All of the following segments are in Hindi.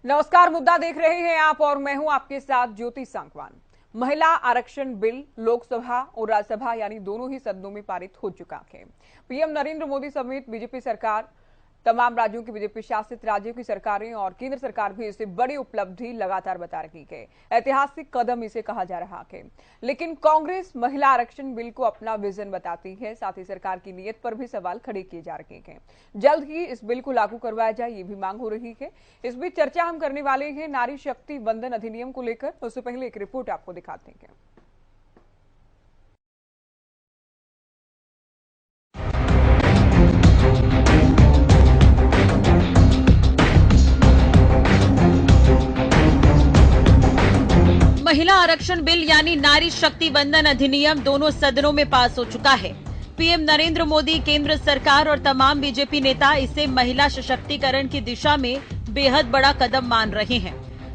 नमस्कार, मुद्दा देख रहे हैं आप और मैं हूं आपके साथ ज्योति सांगवान। महिला आरक्षण बिल लोकसभा और राज्यसभा यानी दोनों ही सदनों में पारित हो चुका है। पीएम नरेंद्र मोदी समेत बीजेपी सरकार, तमाम राज्यों की बीजेपी शासित राज्यों की सरकारें और केंद्र सरकार भी इसे बड़ी उपलब्धि लगातार बता रही है। ऐतिहासिक कदम इसे कहा जा रहा है। लेकिन कांग्रेस महिला आरक्षण बिल को अपना विजन बताती है, साथ ही सरकार की नीयत पर भी सवाल खड़े किए जा रहे हैं। जल्द ही इस बिल को लागू करवाया जाए, ये भी मांग हो रही है। इस बीच चर्चा हम करने वाले हैं नारी शक्ति वंदन अधिनियम को लेकर। उससे पहले एक रिपोर्ट आपको दिखाते हैं। महिला आरक्षण बिल यानी नारी शक्ति वंदन अधिनियम दोनों सदनों में पास हो चुका है। पीएम नरेंद्र मोदी, केंद्र सरकार और तमाम बीजेपी नेता इसे महिला सशक्तिकरण की दिशा में बेहद बड़ा कदम मान रहे हैं।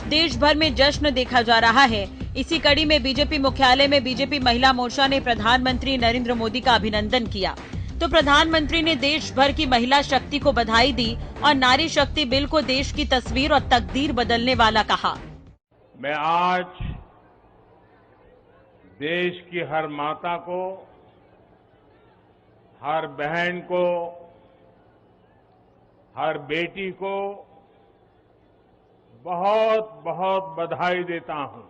देश भर में जश्न देखा जा रहा है। इसी कड़ी में बीजेपी मुख्यालय में बीजेपी महिला मोर्चा ने प्रधानमंत्री नरेंद्र मोदी का अभिनंदन किया। तो प्रधानमंत्री ने देश भर की महिला शक्ति को बधाई दी और नारी शक्ति बिल को देश की तस्वीर और तकदीर बदलने वाला कहा। मैं आज देश की हर माता को, हर बहन को, हर बेटी को बहुत बहुत बधाई देता हूं।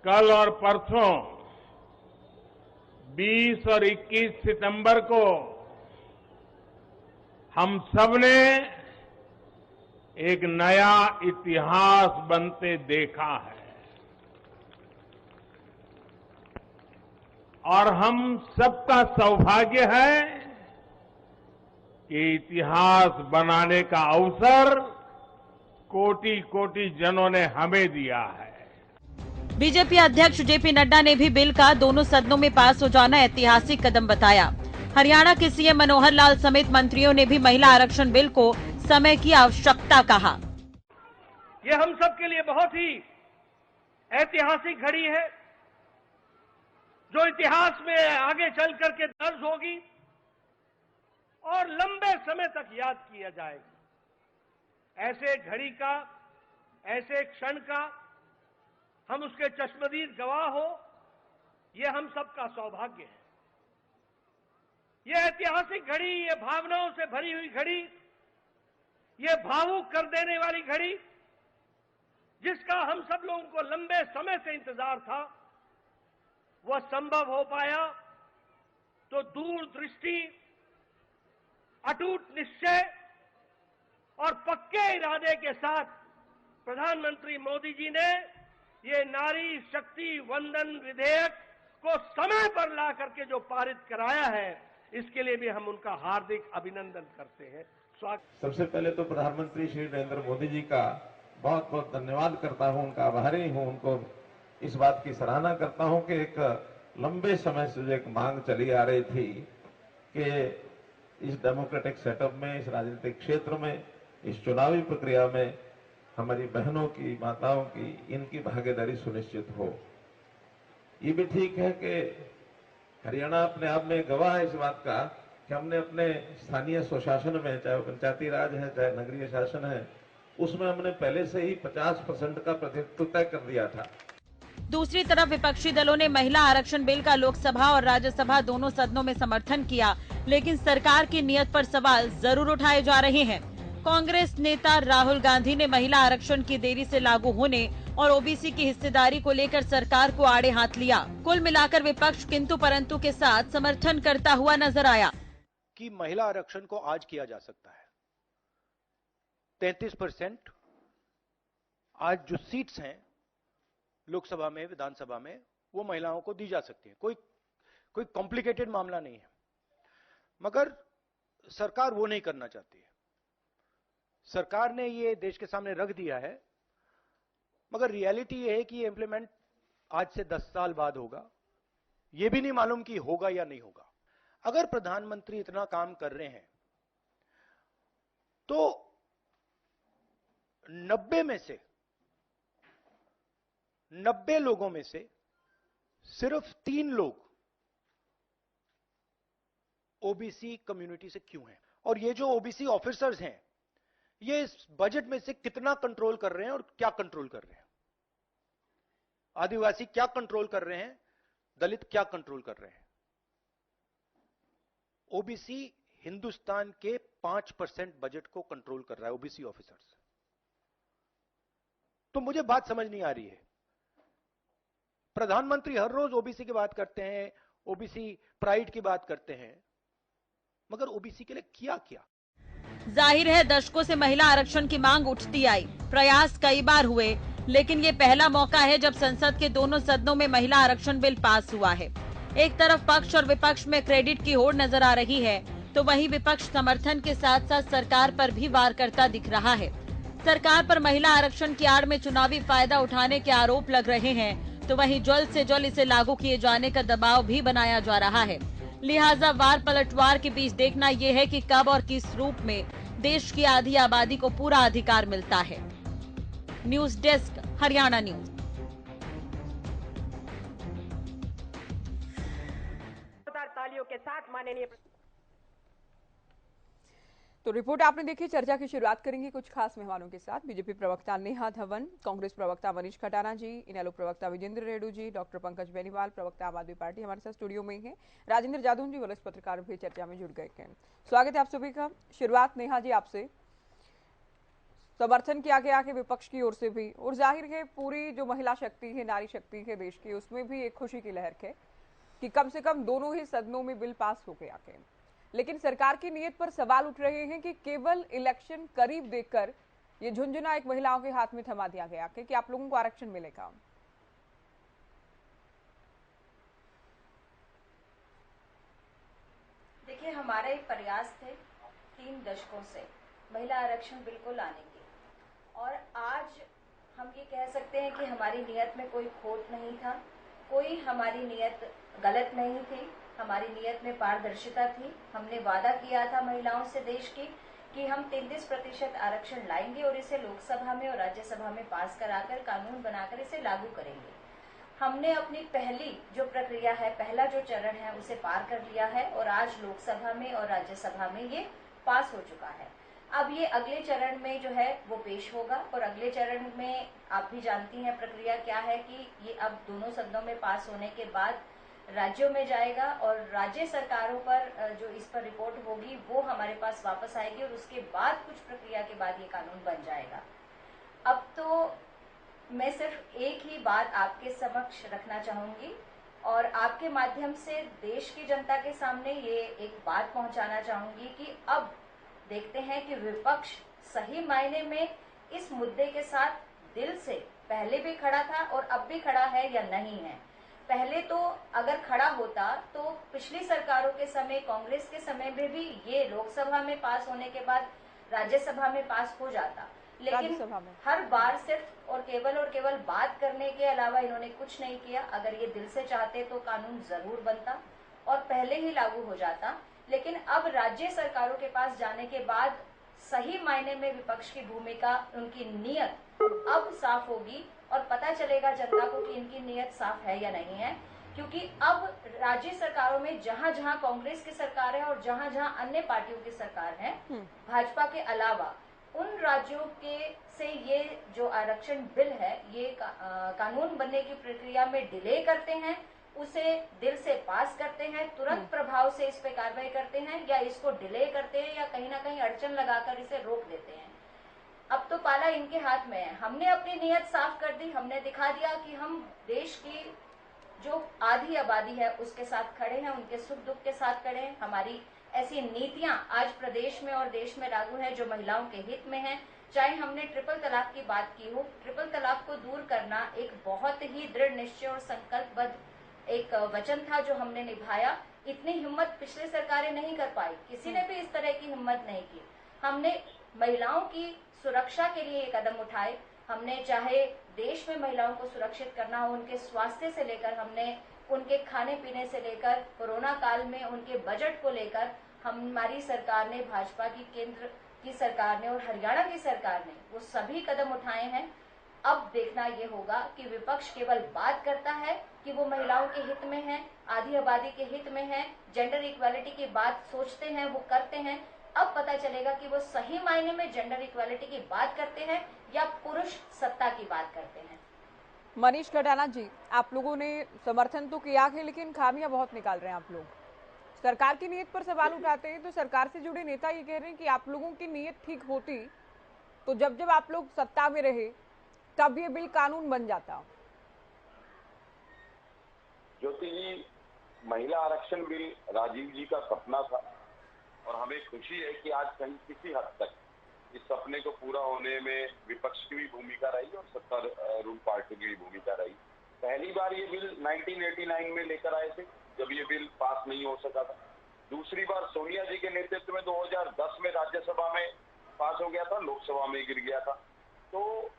कल और परसों 20 और 21 सितंबर को हम सबने एक नया इतिहास बनते देखा है और हम सबका सौभाग्य है कि इतिहास बनाने का अवसर कोटि कोटि जनों ने हमें दिया है। बीजेपी अध्यक्ष जेपी नड्डा ने भी बिल का दोनों सदनों में पास हो जाना ऐतिहासिक कदम बताया। हरियाणा के सीएम मनोहर लाल समेत मंत्रियों ने भी महिला आरक्षण बिल को समय की आवश्यकता कहा। ये हम सब के लिए बहुत ही ऐतिहासिक घड़ी है, जो इतिहास में आगे चल करके दर्ज होगी और लंबे समय तक याद किया जाएगा। ऐसे घड़ी का, ऐसे क्षण का हम उसके चश्मदीद गवाह हो, ये हम सबका सौभाग्य है। ये ऐतिहासिक घड़ी, ये भावनाओं से भरी हुई घड़ी, ये भावुक कर देने वाली घड़ी, जिसका हम सब लोगों को लंबे समय से इंतजार था, वह संभव हो पाया तो दूरदृष्टि, अटूट निश्चय और पक्के इरादे के साथ प्रधानमंत्री मोदी जी ने ये नारी शक्ति वंदन विधेयक को समय पर ला करके जो पारित कराया है, इसके लिए भी हम उनका हार्दिक अभिनंदन करते हैं। सबसे पहले तो प्रधानमंत्री श्री नरेंद्र मोदी जी का बहुत बहुत धन्यवाद करता हूं, उनका आभारी हूं। उनको इस बात की सराहना करता हूं कि एक लंबे समय से जो एक मांग चली आ रही थी कि इस डेमोक्रेटिक सेटअप में, इस राजनीतिक क्षेत्र में, इस चुनावी प्रक्रिया में हमारी बहनों की, माताओं की, इनकी भागीदारी सुनिश्चित हो। ये भी ठीक है कि हरियाणा अपने आप में गवाह है इस बात का कि हमने अपने स्थानीय स्वशासन में, चाहे वो पंचायती राज है, चाहे नगरीय शासन है, उसमें हमने पहले से ही 50% का प्रतिनिधित्व तय कर दिया था। दूसरी तरफ विपक्षी दलों ने महिला आरक्षण बिल का लोकसभा और राज्यसभा दोनों सदनों में समर्थन किया, लेकिन सरकार की नीयत पर सवाल जरूर उठाए जा रहे हैं। कांग्रेस नेता राहुल गांधी ने महिला आरक्षण की देरी से लागू होने और ओबीसी की हिस्सेदारी को लेकर सरकार को आड़े हाथ लिया। कुल मिलाकर विपक्ष किंतु परंतु के साथ समर्थन करता हुआ नजर आया कि महिला आरक्षण को आज किया जा सकता है। 33% आज जो सीट्स हैं लोकसभा में, विधानसभा में, वो महिलाओं को दी जा सकती है। कोई कॉम्प्लिकेटेड मामला नहीं है, मगर सरकार वो नहीं करना चाहती है। सरकार ने ये देश के सामने रख दिया है, मगर रियलिटी ये है कि ये इंप्लीमेंट आज से 10 साल बाद होगा। ये भी नहीं मालूम कि होगा या नहीं होगा। अगर प्रधानमंत्री इतना काम कर रहे हैं तो 90 लोगों में से सिर्फ 3 लोग ओबीसी कम्युनिटी से क्यों है और ये जो ओबीसी ऑफिसर्स हैं ये इस बजट में से कितना कंट्रोल कर रहे हैं और क्या कंट्रोल कर रहे हैं। आदिवासी क्या कंट्रोल कर रहे हैं, दलित क्या कंट्रोल कर रहे हैं। ओबीसी हिंदुस्तान के 5% बजट को कंट्रोल कर रहा है, ओबीसी ऑफिसर्स। तो मुझे बात समझ नहीं आ रही है, प्रधानमंत्री हर रोज ओबीसी की बात करते हैं, ओबीसी प्राइड की बात करते हैं, मगर ओबीसी के लिए किया क्या। जाहिर है दशकों से महिला आरक्षण की मांग उठती आई, प्रयास कई बार हुए, लेकिन ये पहला मौका है जब संसद के दोनों सदनों में महिला आरक्षण बिल पास हुआ है। एक तरफ पक्ष और विपक्ष में क्रेडिट की होड़ नजर आ रही है, तो वहीं विपक्ष समर्थन के साथ साथ सरकार पर भी वार करता दिख रहा है। सरकार पर महिला आरक्षण की आड़ में चुनावी फायदा उठाने के आरोप लग रहे हैं, तो वहीं जल्द से जल्द इसे लागू किए जाने का दबाव भी बनाया जा रहा है। लिहाजा वार पलटवार के बीच देखना यह है कि कब और किस रूप में देश की आधी आबादी को पूरा अधिकार मिलता है। News desk, Haryana news. तालियों के साथ माननीय। तो रिपोर्ट आपने देखी। चर्चा की शुरुआत करेंगे कुछ खास मेहमानों के साथ। बीजेपी प्रवक्ता नेहा धवन, कांग्रेस प्रवक्ता मनीष खटाना जी, इनेलो प्रवक्ता विजेंद्र रेड्डू जी, डॉक्टर पंकज बेनीवाल प्रवक्ता आम आदमी पार्टी हमारे साथ स्टूडियो में हैं, राजेंद्र जादव जी वरिष्ठ पत्रकार भी चर्चा में जुड़ गए हैं। स्वागत है आप सभी का। शुरुआत नेहा जी आपसे। समर्थन किया गया कि विपक्ष की ओर से भी, और जाहिर है पूरी जो महिला शक्ति है, नारी शक्ति है देश की, उसमें भी एक खुशी की लहर है कि कम से कम दोनों ही सदनों में बिल पास हो गया है। लेकिन सरकार की नीयत पर सवाल उठ रहे हैं कि केवल इलेक्शन करीब देखकर ये झुंझुना एक महिलाओं के हाथ में थमा दिया गया कि आप लोगों को आरक्षण मिलेगा। देखिए, हमारा एक प्रयास थे 3 दशकों से महिला आरक्षण बिल को लाने के, और आज हम ये कह सकते हैं कि हमारी नीयत में कोई खोट नहीं था, कोई हमारी नीयत गलत नहीं थी, हमारी नीयत में पारदर्शिता थी। हमने वादा किया था महिलाओं से देश की कि हम 33% आरक्षण लाएंगे और इसे लोकसभा में और राज्यसभा में पास कराकर कानून बनाकर इसे लागू करेंगे। हमने अपनी पहली जो प्रक्रिया है, पहला जो चरण है, उसे पार कर लिया है और आज लोकसभा में और राज्यसभा में ये पास हो चुका है। अब ये अगले चरण में जो है वो पेश होगा, और अगले चरण में आप भी जानती हैं प्रक्रिया क्या है कि ये अब दोनों सदनों में पास होने के बाद राज्यों में जाएगा और राज्य सरकारों पर जो इस पर रिपोर्ट होगी वो हमारे पास वापस आएगी, और उसके बाद कुछ प्रक्रिया के बाद ये कानून बन जाएगा। अब तो मैं सिर्फ एक ही बात आपके समक्ष रखना चाहूंगी और आपके माध्यम से देश की जनता के सामने ये एक बात पहुंचाना चाहूंगी कि अब देखते हैं कि विपक्ष सही मायने में इस मुद्दे के साथ दिल से पहले भी खड़ा था और अब भी खड़ा है या नहीं है। पहले तो अगर खड़ा होता तो पिछली सरकारों के समय, कांग्रेस के समय में भी ये लोकसभा में पास होने के बाद राज्यसभा में पास हो जाता, लेकिन हर बार सिर्फ और केवल बात करने के अलावा इन्होंने कुछ नहीं किया। अगर ये दिल से चाहते तो कानून जरूर बनता और पहले ही लागू हो जाता, लेकिन अब राज्य सरकारों के पास जाने के बाद सही मायने में विपक्ष की भूमिका, उनकी नीयत अब साफ होगी और पता चलेगा जनता को कि इनकी नीयत साफ है या नहीं है। क्योंकि अब राज्य सरकारों में जहां जहां कांग्रेस की सरकार है और जहां जहां अन्य पार्टियों की सरकार है, भाजपा के अलावा, उन राज्यों के से ये जो आरक्षण बिल है ये कानून बनने की प्रक्रिया में डिले करते हैं, उसे दिल से पास करते हैं, तुरंत प्रभाव से इस पे कार्रवाई करते हैं, या इसको डिले करते हैं या कहीं ना कहीं अड़चन लगाकर इसे रोक देते हैं। अब तो पाला इनके हाथ में है। हमने अपनी नीयत साफ कर दी, हमने दिखा दिया कि हम देश की जो आधी आबादी है उसके साथ खड़े हैं, उनके सुख दुख के साथ खड़े हैं। हमारी ऐसी नीतियां आज प्रदेश में और देश में लागू है जो महिलाओं के हित में है। चाहे हमने ट्रिपल तलाक की बात की हो, ट्रिपल तलाक को दूर करना एक बहुत ही दृढ़ निश्चय और संकल्पबद्ध एक वचन था जो हमने निभाया। इतनी हिम्मत पिछली सरकारें नहीं कर पाई, किसी ने भी इस तरह की हिम्मत नहीं की। हमने महिलाओं की सुरक्षा के लिए कदम उठाए। हमने चाहे देश में महिलाओं को सुरक्षित करना हो, उनके स्वास्थ्य से लेकर, हमने उनके खाने पीने से लेकर, कोरोना काल में उनके बजट को लेकर हमारी सरकार ने, भाजपा की केंद्र की सरकार ने और हरियाणा की सरकार ने वो सभी कदम उठाए हैं। अब देखना ये होगा कि विपक्ष केवल बात करता है कि वो महिलाओं के हित में है, आधी आबादी के हित में है, जेंडर इक्वालिटी की बात सोचते हैं, वो करते हैं। अब पता चलेगा कि वो सही मायने में जेंडर इक्वालिटी की बात करते हैं या पुरुष सत्ता की बात करते हैं। मनीष कटाना जी, आप लोगों ने समर्थन तो किया है, लेकिन खामियां बहुत निकाल रहे हैं आप लोग। सरकार की नीयत पर सवाल उठाते हैं, तो सरकार से जुड़े नेता ये कह रहे हैं कि आप लोगों की नीयत ठीक होती तो जब जब आप लोग सत्ता में रहे तब ये बिल कानून बन जाता। ज्योति जी, महिला आरक्षण बिल राजीव जी का सपना था और हमें खुशी है कि आज कहीं किसी हद तक इस सपने को पूरा होने में विपक्ष की भी भूमिका रही और सत्तारूढ़ पार्टी की भी भूमिका रही। पहली बार ये बिल 1989 में लेकर आए थे जब ये बिल पास नहीं हो सका था। दूसरी बार सोनिया जी के नेतृत्व में 2010 में राज्यसभा में पास हो गया था, लोकसभा में गिर गया था। तो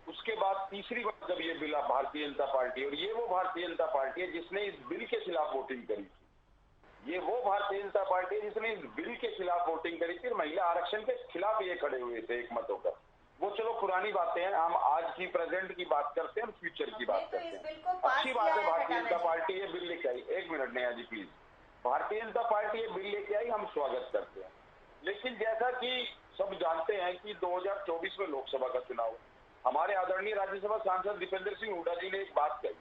उसके बाद तीसरी बार जब ये बिल भारतीय जनता पार्टी, और ये वो भारतीय जनता पार्टी है जिसने इस बिल के खिलाफ वोटिंग करी थी, ये वो भारतीय जनता पार्टी है जिसने इस बिल के खिलाफ वोटिंग करी थी, महिला आरक्षण के खिलाफ ये खड़े हुए थे एक मत होकर। वो चलो पुरानी बातें हैं, हम आज की प्रेजेंट की बात करते हैं और फ्यूचर की बात करते हैं। अच्छी बात है भारतीय जनता पार्टी ये बिल लेके आई। एक minute Neha ji please. Bharatiya Janata party ये बिल लेके आई, हम स्वागत करते हैं। लेकिन जैसा कि सब जानते हैं कि 2024 में लोकसभा का चुनाव, हमारे आदरणीय राज्यसभा सांसद दीपेंद्र सिंह हुड्डा जी ने एक बात कही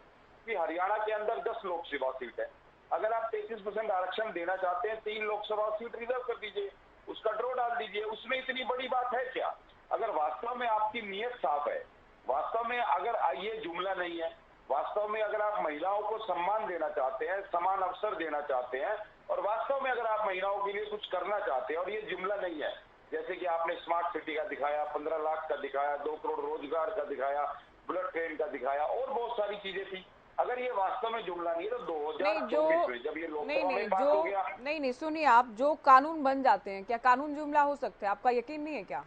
कि हरियाणा के अंदर 10 लोकसभा सीट है, अगर आप 33% आरक्षण देना चाहते हैं 3 लोकसभा सीट रिजर्व कर दीजिए, उसका ड्रॉ डाल दीजिए। उसमें इतनी बड़ी बात है क्या? अगर वास्तव में आपकी नीयत साफ है, वास्तव में अगर ये जुमला नहीं है, वास्तव में अगर आप महिलाओं को सम्मान देना चाहते हैं, समान अवसर देना चाहते हैं, और वास्तव में अगर आप महिलाओं के लिए कुछ करना चाहते हैं और ये जुमला नहीं है, जैसे कि आपने स्मार्ट सिटी का दिखाया, 15 लाख का दिखाया, 2 करोड़ रोजगार का दिखाया, बुलेट ट्रेन का दिखाया और बहुत सारी चीजें थी, अगर ये वास्तव में जुमला नहीं है तो 2024 में जब ये लोकसभा में पास हो गया। नहीं सुनिए, आप जो कानून बन जाते हैं, क्या कानून जुमला हो सकता है? आपका यकीन नहीं है क्या?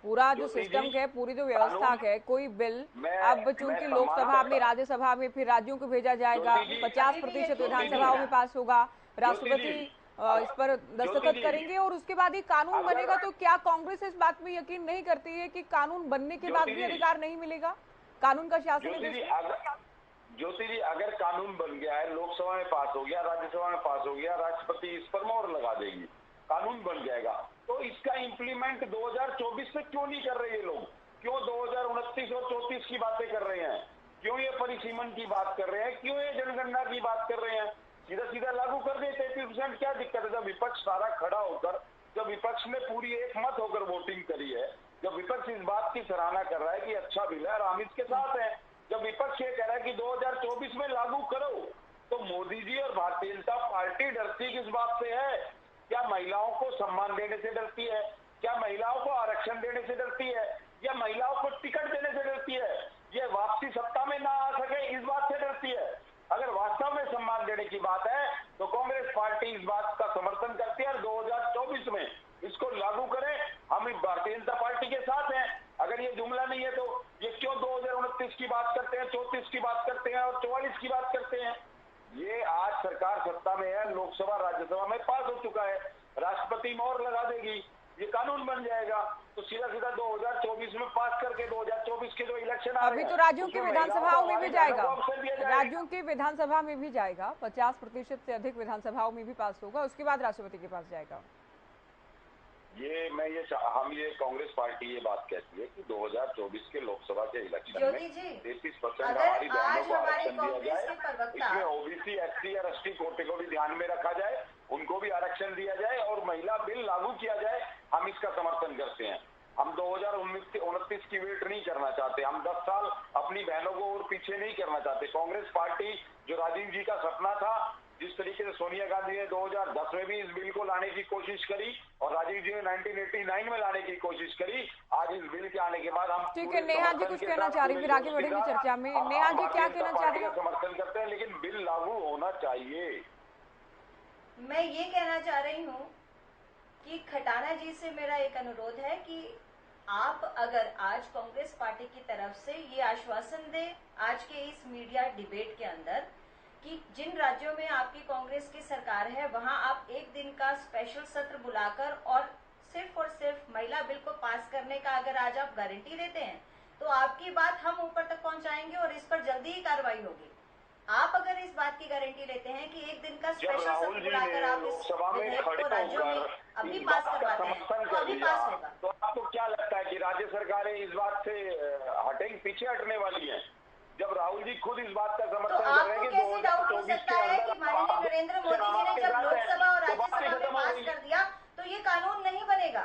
पूरा जो सिस्टम है, पूरी जो व्यवस्था है, कोई बिल अब चूंकि लोकसभा में, राज्यसभा में, फिर राज्यों को भेजा जाएगा, 50% विधानसभाओं में पास होगा, राष्ट्रपति इस पर दस्तखत करेंगे और उसके बाद ही कानून बनेगा। तो क्या कांग्रेस इस बात में यकीन नहीं करती है कि कानून बनने के बाद भी अधिकार नहीं मिलेगा? कानून का शासन ज्योति जी, अगर कानून बन गया है, लोकसभा में पास हो गया, राज्यसभा में पास हो गया, राष्ट्रपति इस पर मोहर लगा देगी, कानून बन जाएगा, तो इसका इम्प्लीमेंट 2024 से क्यों नहीं कर रहे ये लोग? क्यों 2029 और 34 की बातें कर रहे हैं? क्यों ये परिसीमन की बात कर रहे हैं? क्यों ये जनगणना की बात कर रहे हैं? सीधा सीधा लागू कर दे 33%, क्या दिक्कत है? जब विपक्ष सारा खड़ा होकर, जब विपक्ष ने पूरी एक मत होकर वोटिंग करी है, जब विपक्ष इस बात की सराहना कर रहा है कि अच्छा बिल है और हम इसके साथ हैं, जब विपक्ष ये कह रहा है कि 2024 में लागू करो, तो मोदी जी और भारतीय जनता पार्टी डरती किस बात से है? क्या महिलाओं को सम्मान देने से डरती है? क्या महिलाओं को आरक्षण देने से डरती है? या महिलाओं को टिकट देने से डरती है? ये वापसी सत्ता में ना आ सके इस बात से डरती है? अगर वास्तव में सम्मान देने की बात है तो कांग्रेस पार्टी इस बात का समर्थन करती है और 2024 में इसको लागू करें। हम भारतीय जनता पार्टी के साथ हैं। अगर ये जुमला नहीं है तो ये क्यों 2029 की बात करते हैं, 34 की बात करते हैं और 44 की बात करते हैं? ये आज सरकार सत्ता में है, लोकसभा राज्यसभा में पास हो चुका है, राष्ट्रपति मोहर लगा देगी, ये कानून बन जाएगा, तो सीधा सीधा 2024 में पास करके 2024 के जो इलेक्शन आ रहे हैं, अभी तो राज्यों की विधानसभाओं में भी जाएगा, राज्यों की विधानसभा में भी जाएगा, 50% से अधिक विधानसभाओं में भी पास होगा, उसके बाद राष्ट्रपति के पास जाएगा। हम ये कांग्रेस पार्टी ये बात कहती है कि 2024 के लोकसभा के इलेक्शन में 33% हमारी बहनों को आरक्षण दिया जाए, इसमें ओबीसी, एससी और एसटी कोटे को भी ध्यान में रखा जाए, उनको भी आरक्षण दिया जाए और महिला बिल लागू किया जाए। हम इसका समर्थन करते हैं। हम 2029 की वेट नहीं करना चाहते, हम 10 साल अपनी बहनों को और पीछे नहीं करना चाहते। कांग्रेस पार्टी जो राजीव जी का सपना था, जिस तरीके से सोनिया गांधी ने 2010 में भी इस बिल को लाने की कोशिश करी और राजीव जी ने 1989 में लाने की कोशिश करी, आज इस बिल के आने के बाद हम ठीक है। नेहा जी कुछ कहना चाह रही, फिर आगे बढ़ेंगे चर्चा में। नेहा जी क्या कहना चाह रही है? समर्थन करते हैं, लेकिन बिल लागू होना चाहिए। मैं ये कहना चाह रही हूँ कि खटाना जी से मेरा एक अनुरोध है कि आप अगर आज कांग्रेस पार्टी की तरफ से ये आश्वासन दें आज के इस मीडिया डिबेट के अंदर कि जिन राज्यों में आपकी कांग्रेस की सरकार है वहां आप एक दिन का स्पेशल सत्र बुलाकर और सिर्फ महिला बिल को पास करने का अगर आज आप गारंटी देते हैं तो आपकी बात हम ऊपर तक पहुंचाएंगे और इस पर जल्दी ही कार्रवाई होगी। आप अगर इस बात की गारंटी लेते हैं कि एक दिन का स्पेशल सत्र बुलाकर आप इस विधेयक को राज्यों में अभी पास करवाते हैं तो अभी पास होगा। तो आपको क्या लगता है कि राज्य सरकारें इस बात से हटेंगी, पीछे हटने वाली हैं? जब राहुल जी खुद इस बात का समर्थन कर रहे हैं कि कैसे डाउट हो सकता है कि माननीय नरेंद्र मोदी जी ने जब लोकसभा और राज्यसभा में पास कर दिया तो ये कानून नहीं बनेगा?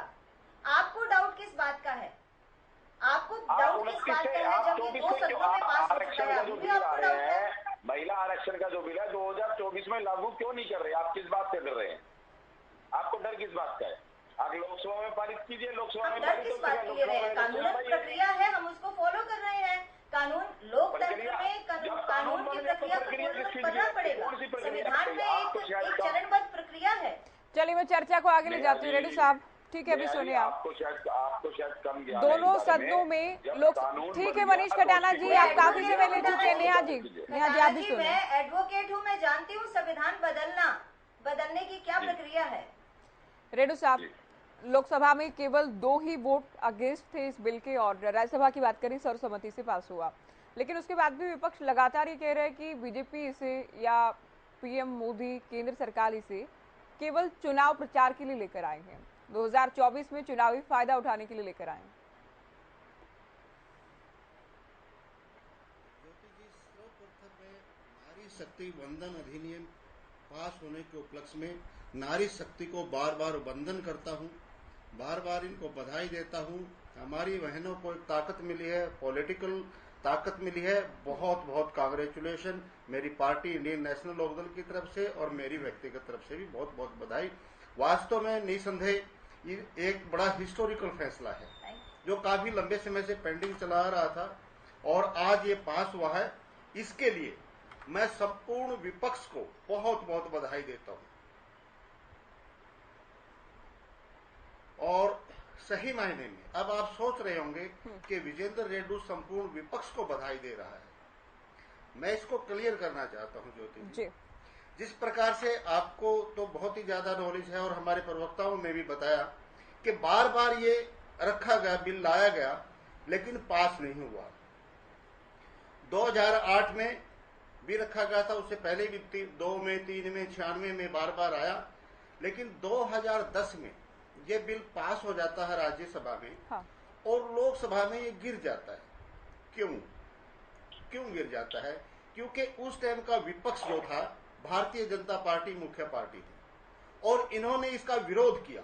आपको डाउट किस बात का है? आपको डाउट किस बात का है जब ये 2 सदनों में पास हो चुका है? अभी भी आपको डाउट है? महिला आरक्षण का जो बिल है 2024 में लागू क्यों नहीं कर रहे? आप किस बात से डर रहे हैं? आपको डर किस बात का है? आप लोकसभा में पारित कीजिए, लोकसभा में डर किस बात की रहे हैं? कानून प्रक्रिया है, हम उसको फॉलो कर रहे हैं। कानून लोकतंत्र में कानून की प्रक्रिया को करना पड़ेगा। संविधान में एक चरणबद्ध प्रक्रिया है। चलिए मैं चर्चा को आगे ले जाती हूँ। रेड्डी साहब ठीक है, अभी सुनिए आप। आपको शायद कम ज्ञान दोनों सदनों में लोग ठीक है। मनीष कटाना जी आप काफी समय ले चुके हैं। नेहा जी आप भी सुनिए। मैं एडवोकेट हूँ, मैं जानती हूँ संविधान बदलने की क्या प्रक्रिया है। रेड्डी साहब लोकसभा में केवल 2 ही वोट अगेंस्ट थे इस बिल के और राज्यसभा की बात करें सर्वसम्मति से पास हुआ, लेकिन उसके बाद भी विपक्ष लगातार ये कह रहा है कि बीजेपी इसे या पीएम मोदी केंद्र सरकार इसे केवल चुनाव प्रचार के लिए लेकर आए हैं, 2024 में चुनावी फायदा उठाने के लिए लेकर आए हैं। सर्वप्रथम मैं नारी शक्ति वंदन अधिनियम पास होने के उपलक्ष्य में नारी शक्ति को बार बार वंदन करता हूं, बार बार इनको बधाई देता हूं। हमारी बहनों को एक ताकत मिली है, पॉलिटिकल ताकत मिली है। बहुत बहुत कांग्रेचुलेशन मेरी पार्टी इंडियन नेशनल लोकदल की तरफ से और मेरी व्यक्तिगत तरफ से भी बहुत बहुत बधाई। वास्तव में निसंदेह ये एक बड़ा हिस्टोरिकल फैसला है जो काफी लंबे समय से पेंडिंग चला रहा था और आज ये पास हुआ है। इसके लिए मैं संपूर्ण विपक्ष को बहुत बहुत बधाई देता हूं और सही मायने में अब आप सोच रहे होंगे कि विजेंद्र रेड्डी संपूर्ण विपक्ष को बधाई दे रहा है। मैं इसको क्लियर करना चाहता हूं ज्योति जी। जिस प्रकार से आपको तो बहुत ही ज्यादा नॉलेज है और हमारे प्रवक्ताओं ने भी बताया कि बार बार ये रखा गया, बिल लाया गया लेकिन पास नहीं हुआ। 2008 में भी रखा गया था, उससे पहले भी 2 में 3 में 96 में बार बार आया, लेकिन 2010 में ये बिल पास हो जाता है राज्यसभा में। हाँ। और लोकसभा में ये गिर जाता है। क्यों गिर जाता है? क्योंकि उस टाइम का विपक्ष जो था भारतीय जनता पार्टी मुख्य पार्टी थी और इन्होंने इसका विरोध किया।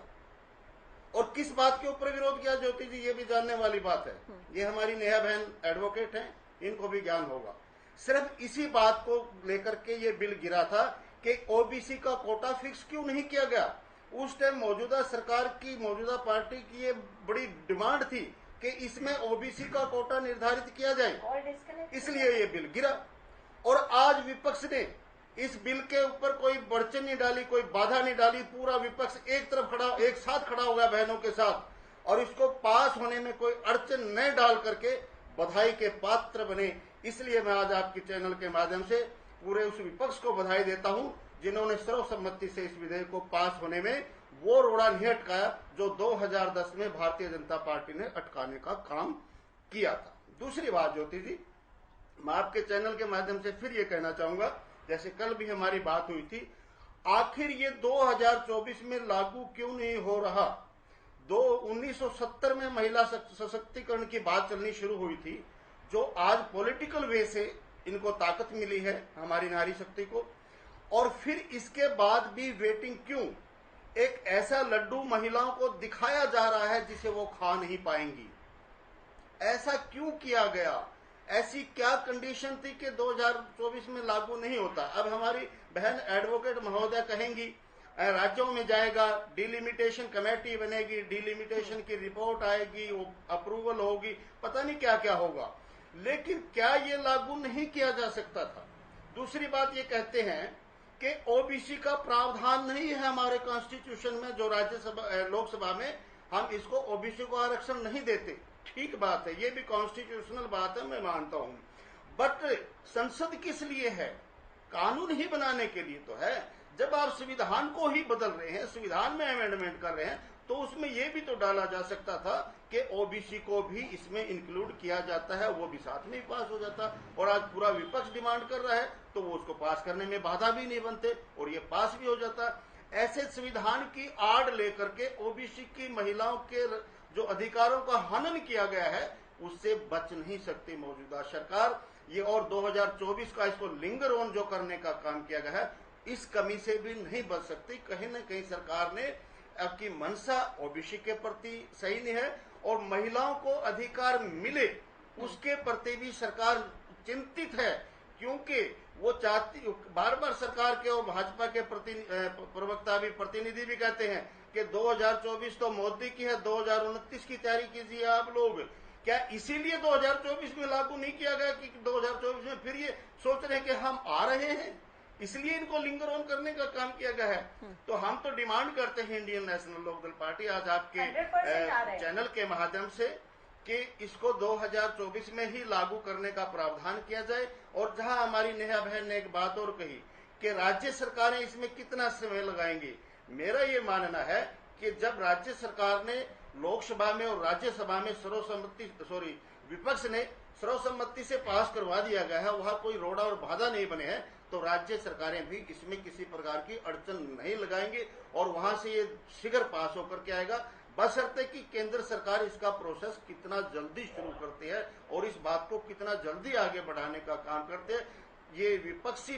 और किस बात के ऊपर विरोध किया ज्योति जी, ये भी जानने वाली बात है। ये हमारी नेहा बहन एडवोकेट हैं, इनको भी ज्ञान होगा। सिर्फ इसी बात को लेकर के ये बिल गिरा था कि ओबीसी का कोटा फिक्स क्यों नहीं किया गया। उस टाइम मौजूदा सरकार की, मौजूदा पार्टी की ये बड़ी डिमांड थी कि इसमें ओबीसी का कोटा निर्धारित किया जाए, इसलिए ये बिल गिरा। और आज विपक्ष ने इस बिल के ऊपर कोई बढ़चन नहीं डाली, कोई बाधा नहीं डाली। पूरा विपक्ष एक तरफ खड़ा, एक साथ खड़ा हो गया बहनों के साथ और इसको पास होने में कोई अड़चन न डाल करके बधाई के पात्र बने। इसलिए मैं आज आपके चैनल के माध्यम से पूरे उस विपक्ष को बधाई देता हूं जिन्होंने सर्वसम्मति से इस विधेयक को पास होने में वो रोड़ा नहीं अटकाया जो 2010 में भारतीय जनता पार्टी ने अटकाने का काम किया था। दूसरी बात ज्योति जी, मैं आपके चैनल के माध्यम से फिर ये कहना चाहूंगा, जैसे कल भी हमारी बात हुई थी, आखिर ये 2024 में लागू क्यों नहीं हो रहा? 1970 में महिला सशक्तिकरण की बात चलनी शुरू हुई थी, जो आज पॉलिटिकल वे से इनको ताकत मिली है हमारी नारी शक्ति को, और फिर इसके बाद भी वेटिंग क्यों? एक ऐसा लड्डू महिलाओं को दिखाया जा रहा है जिसे वो खा नहीं पाएंगी। ऐसा क्यों किया गया? ऐसी क्या कंडीशन थी कि 2024 में लागू नहीं होता? अब हमारी बहन एडवोकेट महोदय कहेंगी राज्यों में जाएगा, डिलिमिटेशन कमेटी बनेगी, डिलिमिटेशन की रिपोर्ट आएगी, अप्रूवल होगी, पता नहीं क्या क्या होगा, लेकिन क्या ये लागू नहीं किया जा सकता था? दूसरी बात ये कहते हैं कि ओबीसी का प्रावधान नहीं है हमारे कॉन्स्टिट्यूशन में, जो राज्यसभा लोकसभा में हम इसको ओबीसी को आरक्षण नहीं देते। ठीक बात है, ये भी कॉन्स्टिट्यूशनल बात है, मैं मानता हूं, बट संसद किस लिए है? कानून ही बनाने के लिए तो है। जब आप संविधान को ही बदल रहे हैं, संविधान में अमेंडमेंट कर रहे हैं, तो उसमें यह भी तो डाला जा सकता था कि ओबीसी को भी इसमें इंक्लूड किया जाता है, वो भी साथ में ही पास हो जाता। और आज पूरा विपक्ष डिमांड कर रहा है तो वो उसको पास करने में बाधा भी नहीं बनते और ये पास भी हो जाता। ऐसे संविधान की आड़ लेकर के ओबीसी की महिलाओं के जो अधिकारों का हनन किया गया है उससे बच नहीं सकती मौजूदा सरकार। ये और 2024 का इसको लिंगर ऑन जो करने का काम किया गया है, इस कमी से भी नहीं बच सकती। कहीं न कहीं सरकार ने आपकी मंशा ओबीसी के प्रति सही नहीं है और महिलाओं को अधिकार मिले उसके प्रति भी सरकार चिंतित है, क्योंकि वो चाहती, बार बार सरकार के और भाजपा के प्रवक्ता भी, प्रतिनिधि भी कहते हैं कि 2024 तो मोदी की है, 2029 की तैयारी कीजिए आप लोग। क्या इसीलिए 2024 में लागू नहीं किया गया कि 2024 में फिर ये सोच रहे हैं कि हम आ रहे हैं, इसलिए इनको लिंगर ऑन करने का काम किया गया है? तो हम तो डिमांड करते हैं इंडियन नेशनल लोकदल पार्टी आज आपके चैनल के माध्यम से कि इसको 2024 में ही लागू करने का प्रावधान किया जाए। और जहां हमारी नेहा बहन ने एक बात और कही कि राज्य सरकारें इसमें कितना समय लगाएंगी, मेरा ये मानना है कि जब राज्य सरकार ने लोकसभा में और राज्यसभा में विपक्ष ने सर्वसम्मति से पास करवा दिया गया है, वहां कोई रोड़ा और बाधा नहीं बने हैं, तो राज्य सरकारें भी इसमें किसी प्रकार की अड़चन नहीं लगाएंगे और वहां से ये शीघ्र पास होकर के आएगा, बशर्ते कि केंद्र सरकार इसका प्रोसेस कितना जल्दी शुरू करती है और इस बात को कितना जल्दी आगे बढ़ाने का काम करते हैं। ये विपक्षी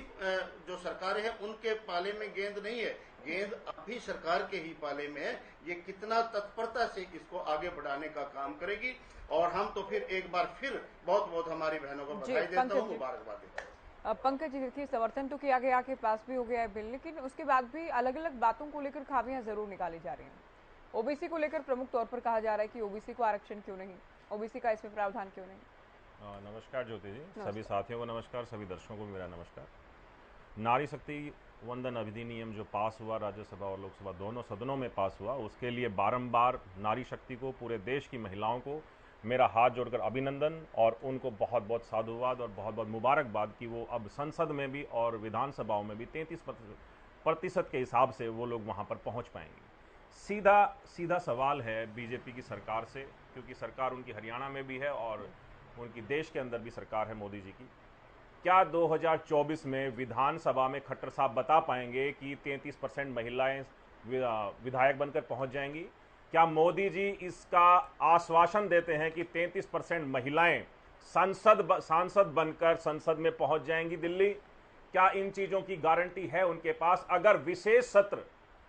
जो सरकारें हैं उनके पाले में गेंद नहीं है, गेंद अभी सरकार के ही पाले में है। ये कितना तत्परता से इसको आगे बढ़ाने का काम करेगी और हम तो फिर एक बार फिर बहुत बहुत हमारी बहनों को बधाई देता हूँ, मुबारकबाद देता हूँ। पंकज जी, देखिए समर्थन तो किया गया कि पास भी हो गया है बिल, लेकिन उसके बाद भी अलग अलग बातों को लेकर खामियां जरूर निकाली जा रही हैं। ओबीसी को लेकर प्रमुख तौर पर कहा जा रहा है कि ओबीसी को आरक्षण क्यों नहीं, ओबीसी का इसमें प्रावधान क्यों नहीं? नमस्कार ज्योति जी, सभी साथियों को नमस्कार, सभी दर्शकों को मेरा नमस्कार। नारी शक्ति वंदन अधिनियम जो पास हुआ, राज्यसभा और लोकसभा दोनों सदनों में पास हुआ, उसके लिए बारंबार नारी शक्ति को, पूरे देश की महिलाओं को मेरा हाथ जोड़कर अभिनंदन और उनको बहुत बहुत साधुवाद और बहुत बहुत मुबारकबाद कि वो अब संसद में भी और विधानसभाओं में भी 33% के हिसाब से वो लोग वहाँ पर पहुँच पाएंगे। सीधा सवाल है बीजेपी की सरकार से, क्योंकि सरकार उनकी हरियाणा में भी है और उनकी देश के अंदर भी सरकार है मोदी जी की। क्या 2024 में विधानसभा में खट्टर साहब बता पाएंगे कि 33% महिलाएं विधायक बनकर पहुंच जाएंगी? क्या मोदी जी इसका आश्वासन देते हैं कि 33% महिलाएं सांसद बनकर संसद में पहुंच जाएंगी दिल्ली? क्या इन चीज़ों की गारंटी है उनके पास? अगर विशेष सत्र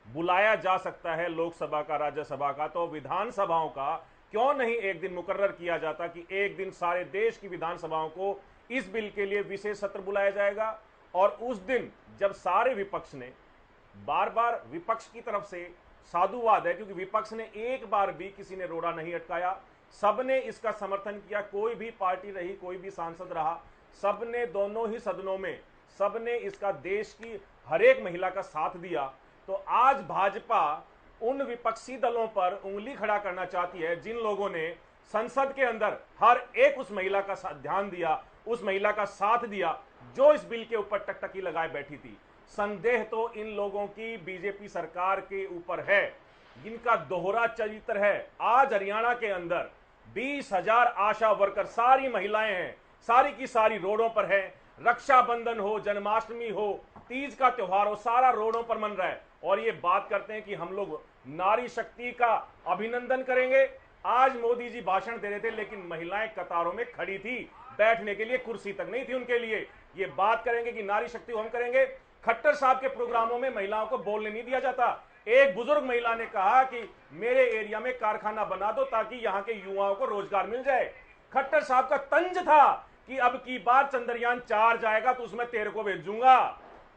बुलाया जा सकता है लोकसभा का, राज्यसभा का, तो विधानसभाओं का क्यों नहीं एक दिन मुकर्रर किया जाता कि एक दिन सारे देश की विधानसभाओं को इस बिल के लिए विशेष सत्र बुलाया जाएगा? और उस दिन जब सारे विपक्ष ने, बार बार विपक्ष की तरफ से साधुवाद है क्योंकि विपक्ष ने एक बार भी किसी ने रोड़ा नहीं अटकाया, सबने इसका समर्थन किया, कोई भी पार्टी रही, कोई भी सांसद रहा, सबने दोनों ही सदनों में सबने इसका देश की हर एक महिला का साथ दिया। तो आज भाजपा उन विपक्षी दलों पर उंगली खड़ा करना चाहती है जिन लोगों ने संसद के अंदर हर एक उस महिला का ध्यान दिया, उस महिला का साथ दिया जो इस बिल के ऊपर टकटकी लगाए बैठी थी। संदेह तो इन लोगों की बीजेपी सरकार के ऊपर है, जिनका दोहरा चरित्र है। आज हरियाणा के अंदर 20,000 आशा वर्कर, सारी महिलाएं हैं, सारी की सारी रोडों पर है। रक्षाबंधन हो, जन्माष्टमी हो, तीज का त्योहार हो, सारा रोडों पर मन रहा है और ये बात करते हैं कि हम लोग नारी शक्ति का अभिनंदन करेंगे। आज मोदी जी भाषण दे रहे थे लेकिन महिलाएं कतारों में खड़ी थी, बैठने के लिए कुर्सी तक नहीं थी उनके लिए। ये बात करेंगे कि नारी शक्ति को हम करेंगे। खट्टर साहब के प्रोग्रामों में महिलाओं को बोलने नहीं दिया जाता। एक बुजुर्ग महिला ने कहा कि मेरे एरिया में कारखाना बना दो ताकि यहाँ के युवाओं को रोजगार मिल जाए। खट्टर साहब का तंज था कि अब की बार चंद्रयान 4 जाएगा तो उसमें तेरे को भेजूंगा।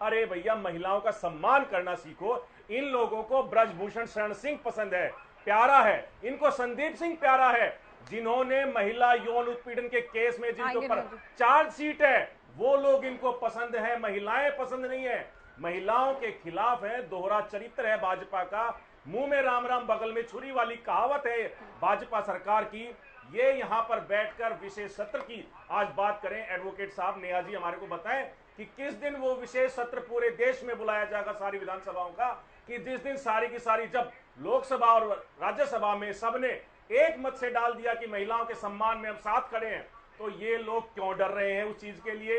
अरे भैया, महिलाओं का सम्मान करना सीखो। इन लोगों को ब्रजभूषण शरण सिंह पसंद है, प्यारा है, इनको संदीप सिंह प्यारा है, जिन्होंने महिला यौन उत्पीड़न के केस में जिनके ऊपर चार्जशीट है, वो लोग इनको पसंद है, महिलाएं पसंद नहीं है। महिलाओं के खिलाफ है, दोहरा चरित्र है भाजपा का। मुंह में राम राम बगल में छुरी वाली कहावत है भाजपा सरकार की। ये यहां पर बैठकर विशेष सत्र की आज बात करें। एडवोकेट साहब, नेहा जी हमारे को बताएं कि किस दिन वो विशेष सत्र पूरे देश में बुलाया जाएगा, सारी विधानसभाओं का, कि जिस दिन सारी की सारी जब लोकसभा और राज्यसभा में सबने एक मत से डाल दिया कि महिलाओं के सम्मान में हम साथ खड़े हैं, तो ये लोग क्यों डर रहे हैं उस चीज के लिए।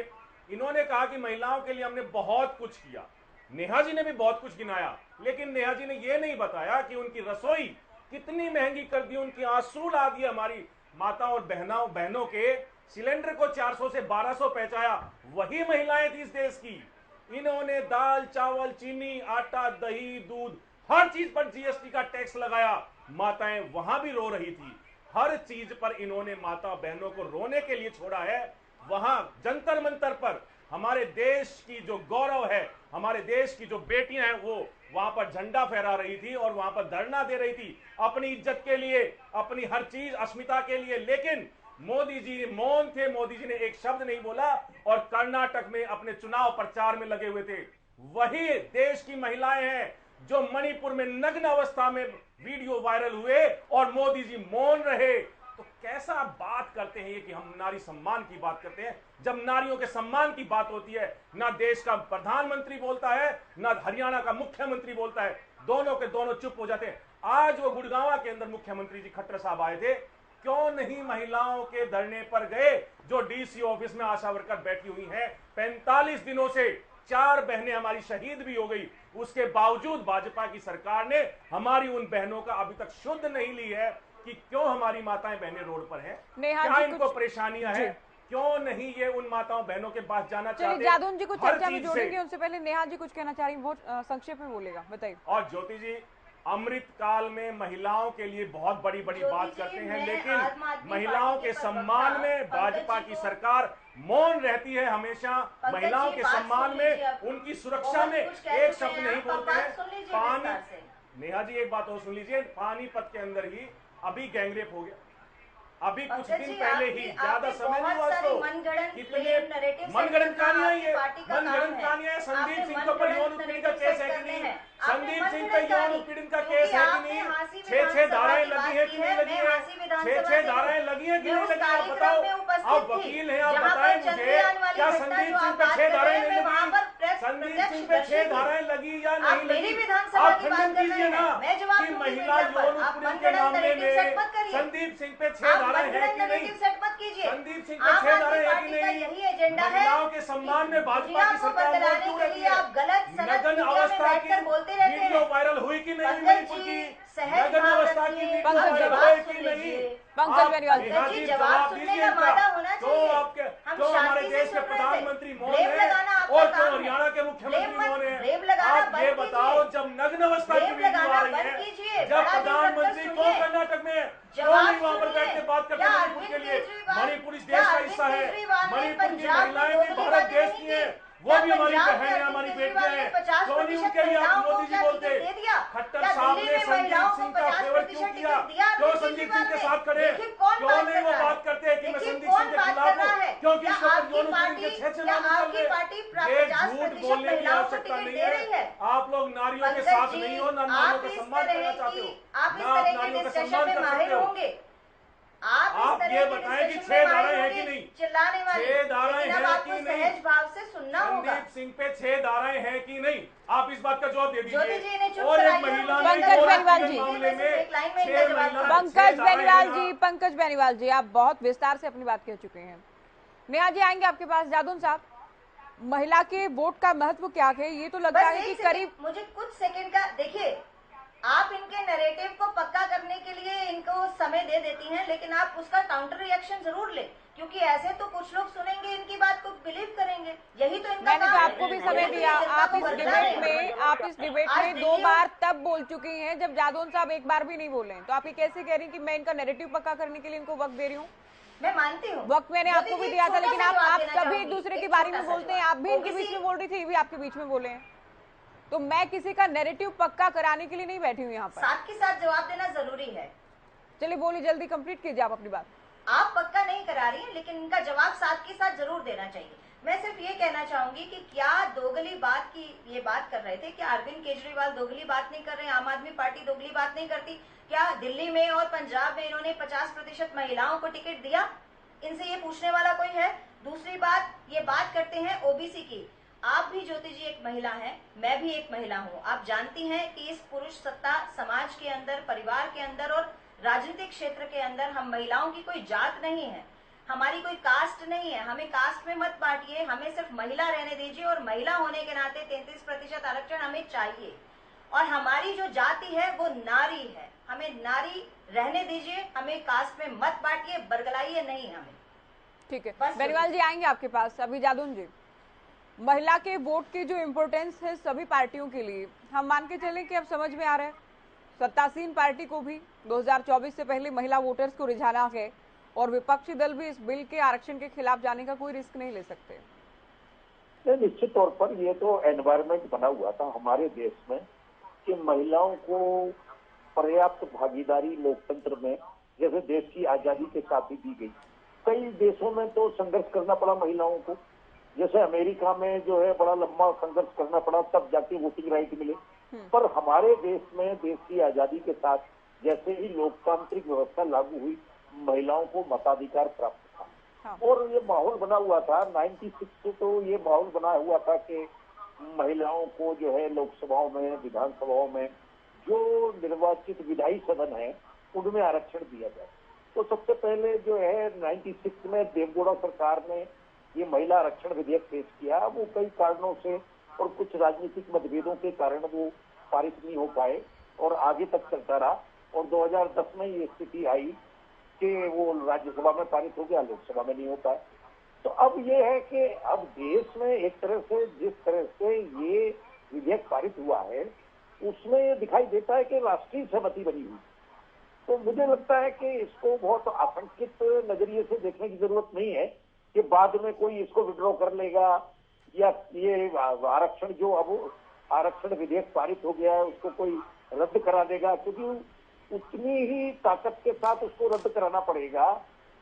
इन्होंने कहा कि महिलाओं के लिए हमने बहुत कुछ किया, नेहा जी ने भी बहुत कुछ गिनाया, लेकिन नेहा जी ने यह नहीं बताया कि उनकी रसोई कितनी महंगी कर दी, उनकी आंसू ला दिए हमारी माताओं और बहनों के। सिलेंडर को 400 से 1200 पहुंचाया वही महिलाएं थी इस देश की। इन्होंने दाल चावल चीनी आटा दही दूध हर चीज पर जीएसटी का टैक्स लगाया, माताएं वहां भी रो रही थी। हर चीज पर इन्होंने माता बहनों को रोने के लिए छोड़ा है। वहां जंतर मंतर पर हमारे देश की जो गौरव है, हमारे देश की जो बेटियां हैं, वो वहां पर झंडा फहरा रही थी और वहां पर धरना दे रही थी अपनी इज्जत के लिए, अपनी हर चीज अस्मिता के लिए। लेकिन मोदी जी मौन थे, मोदी जी ने एक शब्द नहीं बोला और कर्नाटक में अपने चुनाव प्रचार में लगे हुए थे। वही देश की महिलाएं हैं जो मणिपुर में नग्न अवस्था में वीडियो वायरल हुए और मोदी जी मौन रहे। तो कैसा बात करते हैं ये कि हम नारी सम्मान की बात करते हैं, जब नारियों के सम्मान की बात होती है ना देश का प्रधानमंत्री बोलता है ना हरियाणा का मुख्यमंत्री बोलता है, दोनों के दोनों चुप हो जाते हैं। आज वो गुड़गांव के अंदर मुख्यमंत्री जी खट्टर साहब आए थे, क्यों नहीं महिलाओं के धरने पर गए जो डीसी ऑफिस में आशा वर्कर बैठी हुई हैं। 45 दिनों से 4 बहनें हमारी शहीद भी हो गई, उसके बावजूद भाजपा की सरकार ने हमारी उन बहनों का अभी तक शुद्ध नहीं ली है कि क्यों हमारी माताएं बहनें रोड पर हैं, क्या इनको परेशानियां हैं, क्यों नहीं ये उन माताओं बहनों के पास जाना चाहते। जादून जी को चर्चा में जोड़ेंगे, उनसे पहले नेहा जी कुछ कहना चाह रही, बहुत संक्षेप में बोलेगा, बताइए। और ज्योति जी अमृत काल में महिलाओं के लिए बहुत बड़ी बड़ी बात करते हैं, लेकिन महिलाओं के सम्मान में भाजपा की सरकार मौन रहती है हमेशा। महिलाओं के सम्मान में, उनकी सुरक्षा में एक शब्द नहीं बोलते हैं। पानी, नेहा जी एक बात और सुन लीजिए, पानीपत के अंदर ही अभी गैंगरेप हो गया, अभी कुछ दिन पहले ही, ज्यादा समय नहीं हुआ तो कितने मनगढ़ंत कहानियां ये मनगढ़ंत कहानियां। संदीप सिंह के ऊपर यौन उत्पीड़न का केस है कि नहीं, संदीप सिंह पे यौन उत्पीड़न का केस है कि नहीं, 6 धाराएं लगी है कि नहीं लगी है, 6 धाराएं लगी है कि नहीं लगी है, आप बताओ। आप वकील हैं, आप बताएं मुझे, क्या संदीप सिंह पे 6 धाराएं नहीं लगी, संदीप सिंह पे 6 धाराएं लगी या नहीं लगी? आप खंडन कीजिए ना कि महिला यौन उत्पीड़न के मामले में संदीप सिंह पे 6 धाराएं है कि नहीं, संदीप सिंह पे 6 धाराएं है कि नहीं। महिलाओं के सम्मान में भाजपा की सरकार मौन क्यों रहती है? नग्न अवस्था की वीडियो वायरल हुई कि नहीं मणिपुर की, नग्न अवस्था की वीडियो वायरल हुई कि नहीं? पंकज बेनीवाल जी जवाब दीजिए इनका। तो हमारे देश के प्रधानमंत्री मौन है और तो हरियाणा के मुख्यमंत्री मौन है। आप ये बताओ, जब नग्न अवस्था की वीडियो आ रही है, जब प्रधानमंत्री को कर्नाटक में क्यों नहीं वहां पर बैठ के बात करते मणिपुर के लिए? मणिपुर इस देश का हिस्सा है, मणिपुर की महिलाएं भी भारत देश की है, वो भी हमारी बहन है, हमारी बेटियां हैं, क्यों नहीं उनके लिए आप मोदी जी बोलते? खट्टर साहब ने संदीप सिंह का फेवर क्यों किया? क्यों संदीप सिंह के साथ खड़े? क्यों नहीं वो बात करते कि मैं संदीप सिंह के खिलाफ हूँ, क्योंकि इसके ऊपर यौन उत्पीड़न के 6 मामले चल रहे। ये झूठ बोलने की आवश्यकता नहीं है। आप लोग नारियों के साथ नहीं हो, ना नारियों का सम्मान करना चाहते हो, ना आप नारियों का सम्मान कर सकते हो। आप ये बताएं कि 6 धाराएं हैं कि नहीं, 6 धाराएं हैं कि नहीं, संदीप सिंह पे 6 धाराएं हैं कि नहीं? आप इस बात का जवाब दे दीजिए। और एक महिला पंकज बेनीवाल जी, मामले में 6 महिला, पंकज बेनीवाल जी, आप बहुत विस्तार से अपनी बात कह चुके हैं। नेहा जी आएंगे आपके पास। जादून साहब, महिला के वोट का महत्व क्या है? ये तो लगता है कि करीब, मुझे कुछ सेकंड का, देखिए आप इनके नैरेटिव को पक्का करने के लिए इनको समय दे देती हैं, लेकिन आप उसका काउंटर रिएक्शन जरूर लें, क्योंकि ऐसे तो कुछ लोग सुनेंगे इनकी बात को बिलीव करेंगे, यही तो इनका मैंने तो आपको भी समय दिया। आप इस डिबेट में 2 बार तब बोल चुकी हैं जब जादौन साहब एक बार भी नहीं बोले, तो आप ये कैसे कह रही हैं कि मैं इनका नैरेटिव पक्का करने के लिए इनको वक्त दे रही हूँ? मैं मानती हूँ, वक्त मैंने आपको भी दिया था, लेकिन आप सभी एक दूसरे के बारे में बोलते हैं। आप भी इनके बीच में बोल रही थी, ये भी आपके बीच में बोले हैं, तो मैं किसी का नैरेटिव पक्का कराने के लिए नहीं बैठी हूँ यहाँ पर। साथ के साथ जवाब देना जरूरी है। चलिए बोलिए, जल्दी कंप्लीट कीजिए आप अपनी बात। आप पक्का नहीं करा रही हैं, लेकिन इनका जवाब साथ के साथ जरूर देना चाहिए। मैं सिर्फ ये कहना चाहूंगी कि क्या दोगली बात की ये बात कर रहे थे, क्या अरविंद केजरीवाल दोगली बात नहीं कर रहे हैं, आम आदमी पार्टी दोगली बात नहीं करती? क्या दिल्ली में और पंजाब में इन्होंने 50% महिलाओं को टिकट दिया? इनसे ये पूछने वाला कोई है? दूसरी बात, ये बात करते हैं ओबीसी की। आप भी ज्योति जी एक महिला हैं, मैं भी एक महिला हूं। आप जानती हैं कि इस पुरुष सत्ता समाज के अंदर, परिवार के अंदर और राजनीतिक क्षेत्र के अंदर हम महिलाओं की कोई जात नहीं है, हमारी कोई कास्ट नहीं है। हमें कास्ट में मत बांटिए, हमें सिर्फ महिला रहने दीजिए और महिला होने के नाते 33% आरक्षण हमें चाहिए। और हमारी जो जाति है वो नारी है, हमें नारी रहने दीजिए, हमें कास्ट में मत बांटिए, बरगलाइए नहीं हमें। ठीक है, बेनीवाल जी आएंगे आपके पास। अभी जादून जी, महिला के वोट की जो इम्पोर्टेंस है सभी पार्टियों के लिए, हम मान के चलें कि अब समझ में आ रहा है सत्तासीन पार्टी को भी 2024 से पहले महिला वोटर्स को रिझाना है और विपक्षी दल भी इस बिल के आरक्षण के खिलाफ जाने का कोई रिस्क नहीं ले सकते। निश्चित तौर पर ये तो एनवायरमेंट बना हुआ था हमारे देश में कि महिलाओं को पर्याप्त भागीदारी लोकतंत्र में, जैसे देश की आजादी के साथ ही दी गई। कई देशों में तो संघर्ष करना पड़ा महिलाओं को, जैसे अमेरिका में जो है बड़ा लंबा संघर्ष करना पड़ा, तब जाके वोटिंग राइट मिले। पर हमारे देश में देश की आजादी के साथ जैसे ही लोकतांत्रिक व्यवस्था लागू हुई, महिलाओं को मताधिकार प्राप्त था। हाँ। और ये माहौल बना हुआ था 96 से, तो ये माहौल बना हुआ था कि महिलाओं को जो है लोकसभाओं में, विधानसभाओं में जो निर्वाचित विधायी सदन है उनमें आरक्षण दिया जाए। तो सबसे पहले जो है 96 में देवगौड़ा सरकार ने ये महिला आरक्षण विधेयक पेश किया। वो कई कारणों से और कुछ राजनीतिक मतभेदों के कारण वो पारित नहीं हो पाए और आगे तक चलता रहा। और 2010 में ये स्थिति आई कि वो राज्यसभा में पारित हो गया, लोकसभा में नहीं हो पाया। तो अब ये है कि अब देश में एक तरह से जिस तरह से ये विधेयक पारित हुआ है उसमें ये दिखाई देता है कि राष्ट्रीय सहमति बनी हुई। तो मुझे लगता है कि इसको बहुत आशंकित नजरिए से देखने की जरूरत नहीं है कि बाद में कोई इसको विड्रॉ कर लेगा या ये आरक्षण जो अब आरक्षण विधेयक पारित हो गया है उसको कोई रद्द करा देगा, क्योंकि उतनी ही ताकत के साथ उसको रद्द कराना पड़ेगा।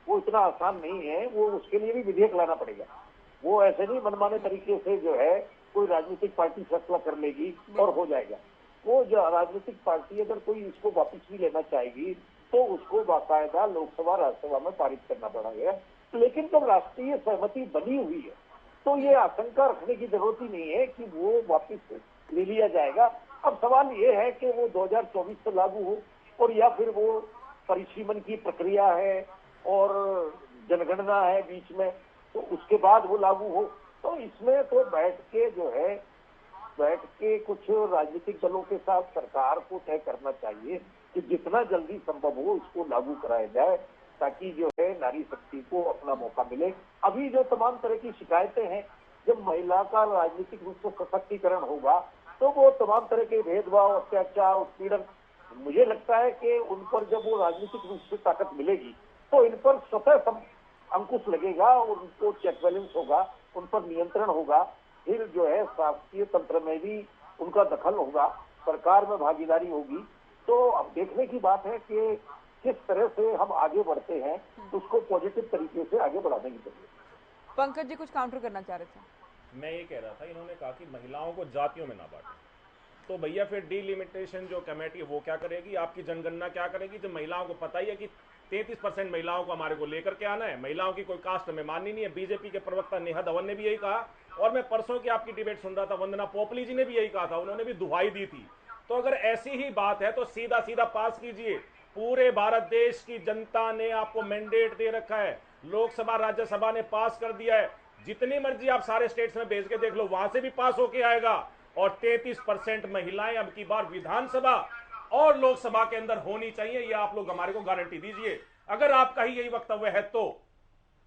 वो इतना आसान नहीं है, वो उसके लिए भी विधेयक लाना पड़ेगा। वो ऐसे नहीं मनमाने तरीके से जो है कोई राजनीतिक पार्टी फैसला कर लेगी और हो जाएगा। वो जो राजनीतिक पार्टी अगर कोई इसको वापस भी लेना चाहेगी तो उसको बाकायदा लोकसभा राज्यसभा में पारित करना पड़ेगा। लेकिन जब राष्ट्रीय सहमति बनी हुई है तो ये आशंका रखने की जरूरत ही नहीं है कि वो वापस ले लिया जाएगा। अब सवाल ये है कि वो 2024 से लागू हो और या फिर वो परिसीमन की प्रक्रिया है और जनगणना है बीच में, तो उसके बाद वो लागू हो। तो इसमें तो बैठ के कुछ राजनीतिक दलों के साथ सरकार को तय करना चाहिए कि जितना जल्दी संभव हो इसको लागू कराया जाए, ताकि जो है नारी शक्ति को अपना मौका मिले। अभी जो तमाम तरह की शिकायतें हैं, जब महिला का राजनीतिक रूप से सशक्तिकरण होगा तो वो तमाम तरह के भेदभाव, अत्याचार, उत्पीड़न, मुझे लगता है कि उन पर जब वो राजनीतिक रूप से ताकत मिलेगी तो इन पर स्वतः अंकुश लगेगा और उनको चेक बैलेंस होगा, उन पर नियंत्रण होगा। फिर जो है शासकीय तंत्र में भी उनका दखल होगा, सरकार में भागीदारी होगी। तो अब देखने की बात है कि किस तरह से हम आगे बढ़ते हैं, उसको पॉजिटिव तरीके से आगे बढ़ाने की जरूरत। पंकज जी कुछ काउंटर करना चाह रहे थे। मैं ये कह रहा था, इन्होंने कहा कि महिलाओं को जातियों में ना बांटे, तो भैया फिर डिलिमिटेशन जो कमेटी वो क्या करेगी, आपकी जनगणना क्या करेगी, जब महिलाओं को पता ही है कि 33% महिलाओं को हमारे को लेकर के आना है, महिलाओं की कोई कास्ट हमें माननी नहीं है। बीजेपी के प्रवक्ता नेहा धवन ने भी यही कहा और मैं परसों की आपकी डिबेट सुन रहा था, वंदना पोपली जी ने भी यही कहा था, उन्होंने भी दुहाई दी थी। तो अगर ऐसी ही बात है तो सीधा सीधा पास कीजिए। पूरे भारत देश की जनता ने आपको मैंडेट दे रखा है, लोकसभा राज्यसभा ने पास कर दिया है, जितनी मर्जी आप सारे स्टेट्स में भेज के देख लो, वहां से भी पास होके आएगा। और 33% महिलाएं अब की बार विधानसभा और लोकसभा के अंदर होनी चाहिए, ये आप लोग हमारे को गारंटी दीजिए। अगर आपका ही यही वक्तव्य है तो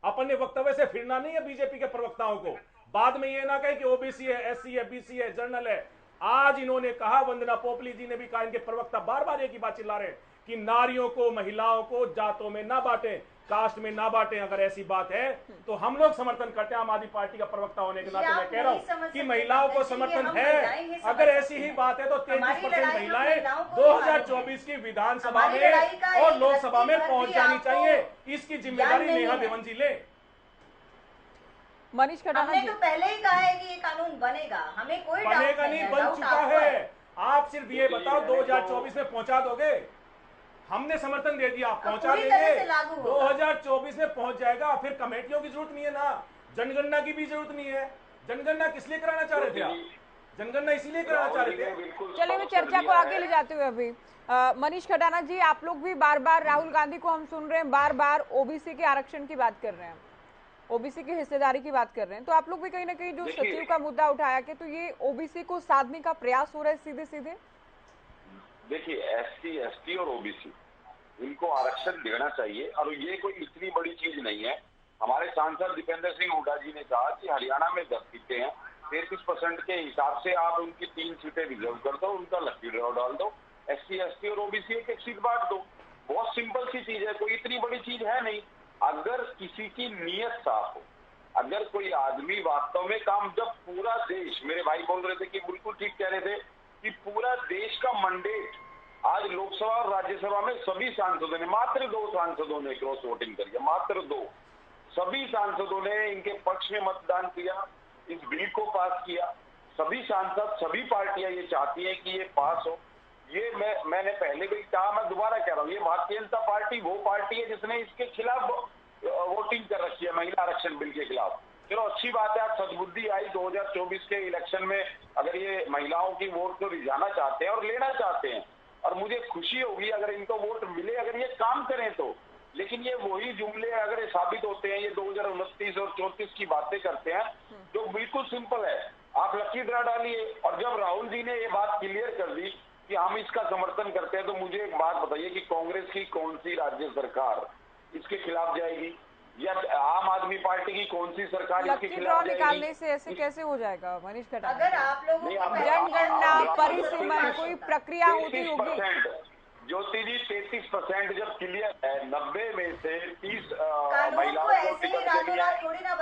अपने वक्तव्य से फिरना नहीं है बीजेपी के प्रवक्ताओं को, बाद में ये ना कहे कि ओबीसी है, एससी है, बीसी है, जर्नल है। आज इन्होंने कहा, वंदना पोपली जी ने भी कहा, इनके प्रवक्ता बार बार एक ही बात चिल्ला रहे हैं कि नारियों को, महिलाओं को जातों में ना बांटें, कास्ट में ना बांटें। अगर ऐसी बात है तो हम लोग समर्थन करते हैं। आम आदमी पार्टी का प्रवक्ता होने के नाते मैं कह रहा हूं कि महिलाओं को समर्थन है। अगर ऐसी ही बात है तो 33% महिलाएं 2024 की विधानसभा में और लोकसभा में पहुंच जानी चाहिए। इसकी जिम्मेदारी नेहा धवन जी ले। मनीष खटाना हमने तो पहले ही कहा है कि ये कानून बनेगा, हमें कोई बनेगा नहीं, बन चुका है। आप सिर्फ ये बताओ 2024 में पहुंचा दोगे? हमने समर्थन दे दिया, आप पहुंचा देंगे, 2024 में पहुंच जाएगा। फिर कमेटियों की जरूरत नहीं है ना, जनगणना की भी जरूरत नहीं है। जनगणना किस लिए कराना चाह रहे थे आप? जनगणना इसीलिए कराना चाह रहे थे। चलिए मैं चर्चा को आगे ले जाते हुए अभी मनीष खटाना जी, आप लोग भी बार बार राहुल गांधी को हम सुन रहे हैं बार बार ओबीसी के आरक्षण की बात कर रहे हैं, ओबीसी की हिस्सेदारी की बात कर रहे हैं, तो आप लोग भी कहीं ना कहीं जो सचिव का मुद्दा उठाया कि तो ये ओबीसी को साधने का प्रयास हो रहा है सीधे सीधे। देखिए एससी एसटी और ओबीसी इनको आरक्षण देना चाहिए और ये कोई इतनी बड़ी चीज नहीं है। हमारे सांसद दीपेंद्र सिंह हुड्डा जी ने कहा कि हरियाणा में 10 सीटें हैं, 33% के हिसाब से आप उनकी 3 सीटें रिजर्व कर दो, उनका लकी ड्रॉ डाल दो, एससी एसटी और ओबीसी एक सीट बांट दो। बहुत सिंपल सी चीज है, कोई इतनी बड़ी चीज है नहीं। अगर किसी की नीयत साफ हो, अगर कोई आदमी वास्तव में काम, जब पूरा देश, मेरे भाई बोल रहे थे कि बिल्कुल ठीक कह रहे थे कि पूरा देश का मंडेट आज लोकसभा और राज्यसभा में सभी सांसदों ने, मात्र 2 सांसदों ने क्रॉस वोटिंग करी है, मात्र 2, सभी सांसदों ने इनके पक्ष में मतदान किया, इस बिल को पास किया। सभी सांसद, सभी पार्टियां ये चाहती हैं कि ये पास हो। ये मैंने पहले भी कहा, मैं दोबारा कह रहा हूँ, ये भारतीय जनता पार्टी वो पार्टी है जिसने इसके खिलाफ वोटिंग कर रखी है, महिला आरक्षण बिल के खिलाफ। चलो अच्छी बात है, आप सद्बुद्धि आई 2024 के इलेक्शन में, अगर ये महिलाओं की वोट को रिझाना चाहते हैं और लेना चाहते हैं, और मुझे खुशी होगी अगर इनको वोट मिले, अगर ये काम करें तो। लेकिन ये वही जुमले अगर ये साबित होते हैं, ये 2029 और 34 की बातें करते हैं, जो बिल्कुल सिंपल है, आप लकी ड्रा डालिए। और जब राहुल जी ने ये बात क्लियर कर दी कि हम इसका समर्थन करते हैं, तो मुझे एक बात बताइए कि कांग्रेस की कौन सी राज्य सरकार इसके खिलाफ जाएगी, या आम आदमी पार्टी की कौन सी सरकार इसके खिलाफ जाएगी? निकालने से ऐसे कैसे हो जाएगा मनीष खटाना? अगर आप लोगों जनगणना परिसीमन कोई प्रक्रिया होती होगी। ज्योति जी 33% जब क्लियर है, 90 में से 30 महिलाओं को टिकट देनी है,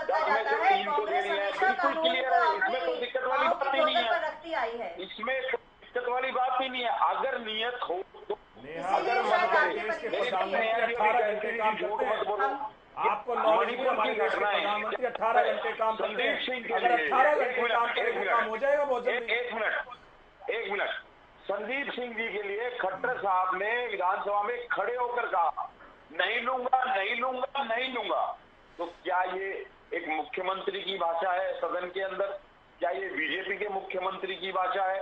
10 में से 3 को देनी है, बिल्कुल क्लियर है, इसमें कोई दिक्कत वाली बात ही नहीं है, इसमें दिक्कत वाली बात ही नहीं है। अगर नियत हो तो, अगर मन करे, आपको मणिपुर की घटना है, प्रधानमंत्री 18 घंटे काम करते हैं, अगर 18 घंटे काम करेंगे काम हो जाएगा बहुत जल्दी। एक मिनट, संदीप सिंह जी के लिए खट्टर साहब ने विधानसभा में खड़े होकर कहा नहीं लूंगा, नहीं लूंगा, नहीं लूंगा। तो क्या ये एक मुख्यमंत्री की भाषा है सदन के अंदर? क्या ये बीजेपी के मुख्यमंत्री की भाषा है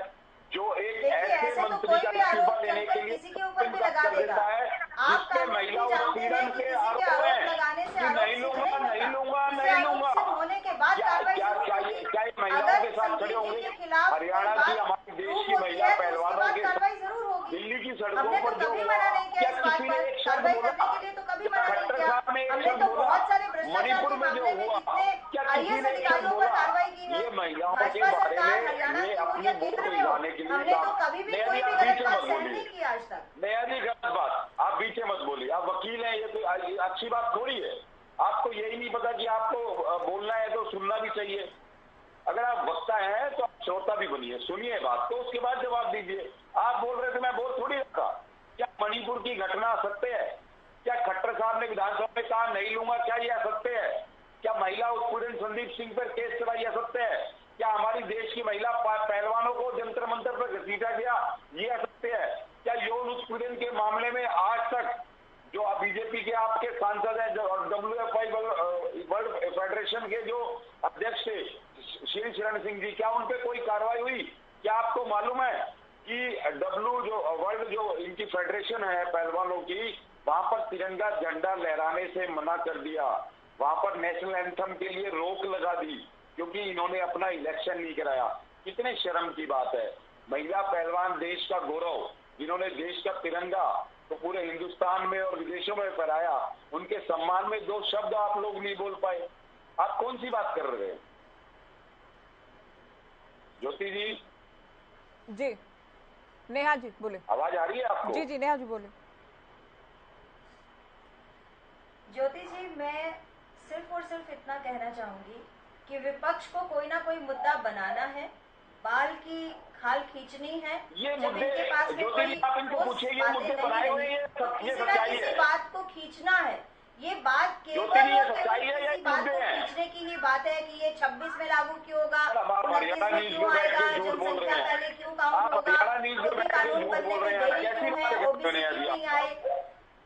जो एक ऐसे मंत्री का इस्तीफा लेने के लिए कर देता है जिसके महिला उत्पीड़न के आरोप हैं कि नहीं लूंगा, नहीं लूंगा, नहीं लूंगा? क्या महिलाओं के साथ खड़े होंगे? हरियाणा की, हमारे देश की महिला पहलवानों के दिल्ली की सड़कों पर जो, क्या किसी ने एक शब्द बोला? खट्टर साहब ने एक शब्द बोला? मणिपुर में जो हुआ, क्या किसी ने एक शब्द बोला? ये महिलाओं के बारे में ये अपनी वोट रिझाने के लिए नया जी गलत बात, आप बीचे मत बोलिए, आप वकील हैं, ये तो अच्छी बात थोड़ी है। आपको यही नहीं पता कि आपको बोलना है तो सुनना भी चाहिए। अगर आप वक्ता हैं तो आप श्रोता भी बनिए, सुनिए बात को, उसके बाद जवाब दीजिए। आप बोल रहे थे, मैं बोल थोड़ी रखा। क्या मणिपुर की घटना सत्य है? क्या खट्टर साहब ने विधानसभा में कहा नहीं लूंगा, क्या यह असत्य है? क्या महिला उत्पीड़न संदीप सिंह पर केस चला, यह असत्य है? क्या हमारी देश की महिला पहलवानों को जंतर मंतर पर घसीटा गया, ये असत्य है? क्या यौन उत्पीड़न के मामले में आज तक जो बीजेपी के आपके सांसद हैं, जो WFI वर्ल्ड फेडरेशन के जो अध्यक्ष थे श्री शरण सिंह जी, क्या उन पे कोई कार्रवाई हुई? क्या आपको मालूम है कि वर्ल्ड जो इनकी फेडरेशन है पहलवानों की, वहां पर तिरंगा झंडा लहराने से मना कर दिया, वहां पर नेशनल एंथम के लिए रोक लगा दी क्योंकि इन्होंने अपना इलेक्शन नहीं कराया। कितने शर्म की बात है। महिला पहलवान देश का गौरव, जिन्होंने देश का तिरंगा तो पूरे हिंदुस्तान में और विदेशों में फहराया, उनके सम्मान में 2 शब्द आप लोग नहीं बोल पाए। आप कौन सी बात कर रहे हैं? ज्योति जी। जी नेहा जी बोले। आवाज आ रही है आपको? जी नेहा जी बोले। ज्योति जी, मैं सिर्फ और सिर्फ इतना कहना चाहूंगी कि विपक्ष को कोई ना कोई मुद्दा बनाना है, बाल की खाल खींचनी है। ये जब इनके पास में कोई आप इनको पूछिए, ये मुद्दे बनाए हुए हैं, तो किसी न किसी बात को खींचना है। ये बात केवल किसी बात को खींचने की ही बात है कि ये 26 में लागू क्यों होगा, 29 में क्यों आएगा, जनसंख्या पहले क्यों काउंट होगा, कानून बनने में देरी क्यों है, ओबीसी क्यों नहीं आए।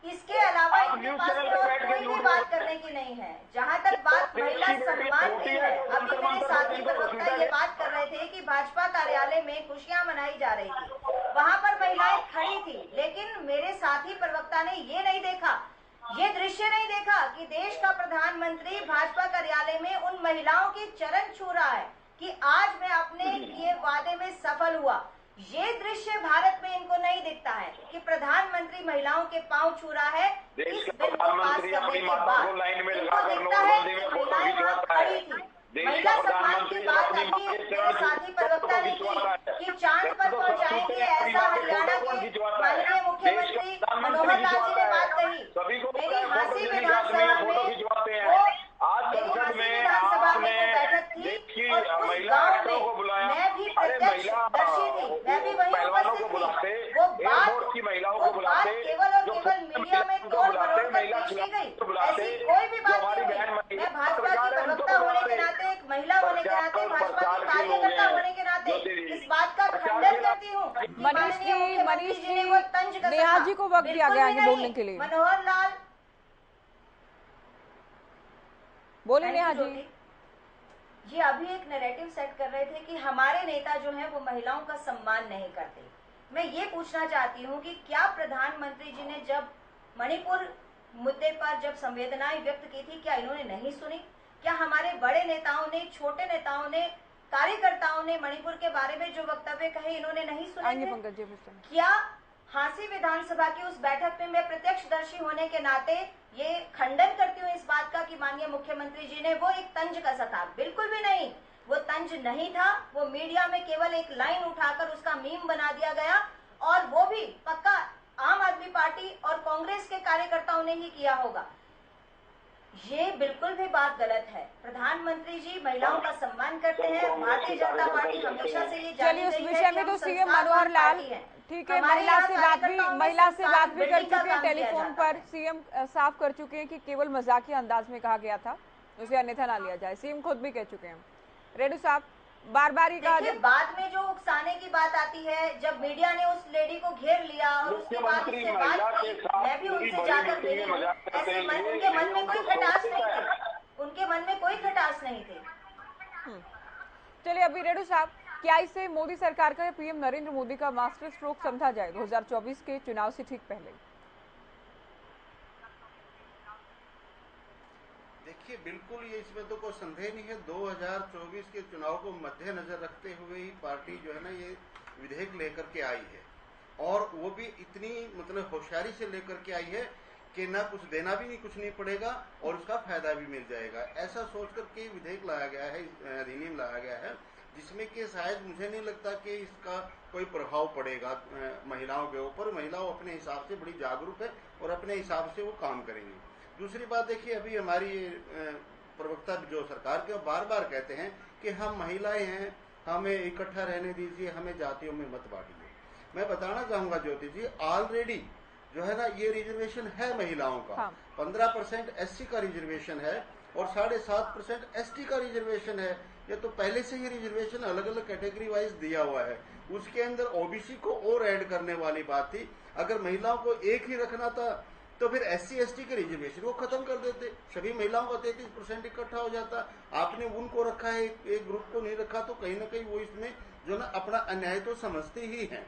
इसके अलावा इनके पास कोई भी बात करने की नहीं है। जहां तक बात महिला सम्मान की है, अभी मेरे साथी प्रवक्ता ये बात कर रहे थे कि भाजपा कार्यालय में खुशियां मनाई जा रही थी, वहां पर महिलाएं खड़ी थी, लेकिन मेरे साथी प्रवक्ता ने ये नहीं देखा, ये दृश्य नहीं देखा कि देश का प्रधानमंत्री भाजपा कार्यालय में उन महिलाओं के चरण छू रहा है कि आज मैं अपने किए वादे में सफल हुआ। ये दृश्य भारत में इनको नहीं दिखता है कि प्रधानमंत्री महिलाओं के पांव छू रहा है इस बिल को पास करने के बाद। इनको दिखता है कि महिलाएं वहां खड़ी थी। महिला सम्मान की बात अभी मेरे साथी प्रवक्ता ने की कि चांद पर पहुंचाएंगे, ऐसा हरियाणा के माननीय मुख्यमंत्री मनोहर लाल जी ने बात कही। मेरी हांसी विधानसभा में बैठक थी और उस गांव में मैं भी प्रत्यक्षदर्शी थी, मैं भी वहीं उपस्थित थी। वो बात केवल और केवल मीडिया में तोड़ मरोड़ कर पेश की गई, ऐसी कोई भी बात नहीं हुई। मैं भाजपा की प्रवक्ता होने के नाते, एक महिला होने के नाते, भाजपा की कार्यकर्ता होने के नाते इस बात का खंडन करती हूँ। मनीष जी, नेहा जी को वक्त दिया गया है बोलने के लिए। मनोहर लाल बोले नेहा जी। ये अभी एक नैरेटिव सेट कर रहे थे कि हमारे नेता जो हैं वो महिलाओं का सम्मान नहीं करते। मैं ये पूछना चाहती हूँ कि क्या प्रधानमंत्री जी ने जब मणिपुर मुद्दे पर जब संवेदनाएं व्यक्त की थी, क्या इन्होंने नहीं सुनी? क्या हमारे बड़े नेताओं ने, छोटे नेताओं ने, कार्यकर्ताओं ने मणिपुर के बारे में जो वक्तव्य कहे इन्होंने नहीं सुने थे? क्या हांसी विधानसभा की उस बैठक में मैं प्रत्यक्षदर्शी होने के नाते ये खंडन करती हूँ इस बात का कि माननीय मुख्यमंत्री जी ने वो एक तंज कसा था? बिल्कुल भी नहीं, वो तंज नहीं था। वो मीडिया में केवल एक लाइन उठाकर उसका मीम बना दिया गया, और वो भी पक्का आम आदमी पार्टी और कांग्रेस के कार्यकर्ताओं ने ही किया होगा। ये बिल्कुल भी बात गलत है। प्रधानमंत्री जी महिलाओं का सम्मान करते हैं। भारतीय जनता पार्टी हमेशा से ये जानी गई है कि तो सीएम मनोहर लाल, ठीक है, महिला से बात भी कर चुके हैं, टेलीफोन पर सीएम साफ कर चुके हैं कि केवल मजाकिया अंदाज में कहा गया था, उसे अन्यथा ना लिया जाए। सीएम खुद भी कह चुके हैं। रेणु साहब, बार बार ही कहा, बाद में जो उकसाने की बात आती है, जब मीडिया ने उस लेडी को घेर लिया और उसके बाद उससे बात की, मैं भी उनसे जाकर मिली, ऐसे उनके मन में कोई खटास नहीं थी, उनके मन में कोई खटास नहीं थी। चलिए अभी रेणु साहब, क्या इसे मोदी सरकार का या पीएम नरेंद्र मोदी का मास्टर स्ट्रोक समझा जाए 2024 के चुनाव से ठीक पहले? देखिए, बिल्कुल ये इसमें तो कोई संदेह नहीं है। 2024 के चुनाव को मद्देनजर रखते हुए ही पार्टी जो है ना ये विधेयक लेकर के आई है, और वो भी इतनी मतलब होशियारी से लेकर के आई है कि ना कुछ देना भी नहीं, कुछ नहीं पड़ेगा और उसका फायदा भी मिल जाएगा। ऐसा सोच करके विधेयक लाया गया है, अधिनियम लाया गया है, जिसमें कि शायद मुझे नहीं लगता कि इसका कोई प्रभाव पड़ेगा महिलाओं के ऊपर। महिलाओं अपने हिसाब से बड़ी जागरूक है और अपने हिसाब से वो काम करेंगी। दूसरी बात देखिए, अभी हमारी प्रवक्ता जो सरकार के बार बार कहते हैं कि हम महिलाएं हैं, हमें इकट्ठा रहने दीजिए, हमें जातियों में मत बांटिए। मैं बताना चाहूंगा ज्योति जी, ऑलरेडी जो है ना ये रिजर्वेशन है महिलाओं का। 15% एससी का रिजर्वेशन है और 7.5% एसटी का रिजर्वेशन है। ये तो पहले से ही रिजर्वेशन अलग अलग कैटेगरी वाइज दिया हुआ है। उसके अंदर ओबीसी को और ऐड करने वाली बात थी। अगर महिलाओं को एक ही रखना था तो फिर एससी एसटी के रिजर्वेशन को खत्म कर देते, सभी महिलाओं का 33% इकट्ठा हो जाता। आपने उनको रखा है, एक ग्रुप को नहीं रखा, तो कहीं ना कहीं वो इसमें जो ना अपना अन्याय तो समझते ही हैं।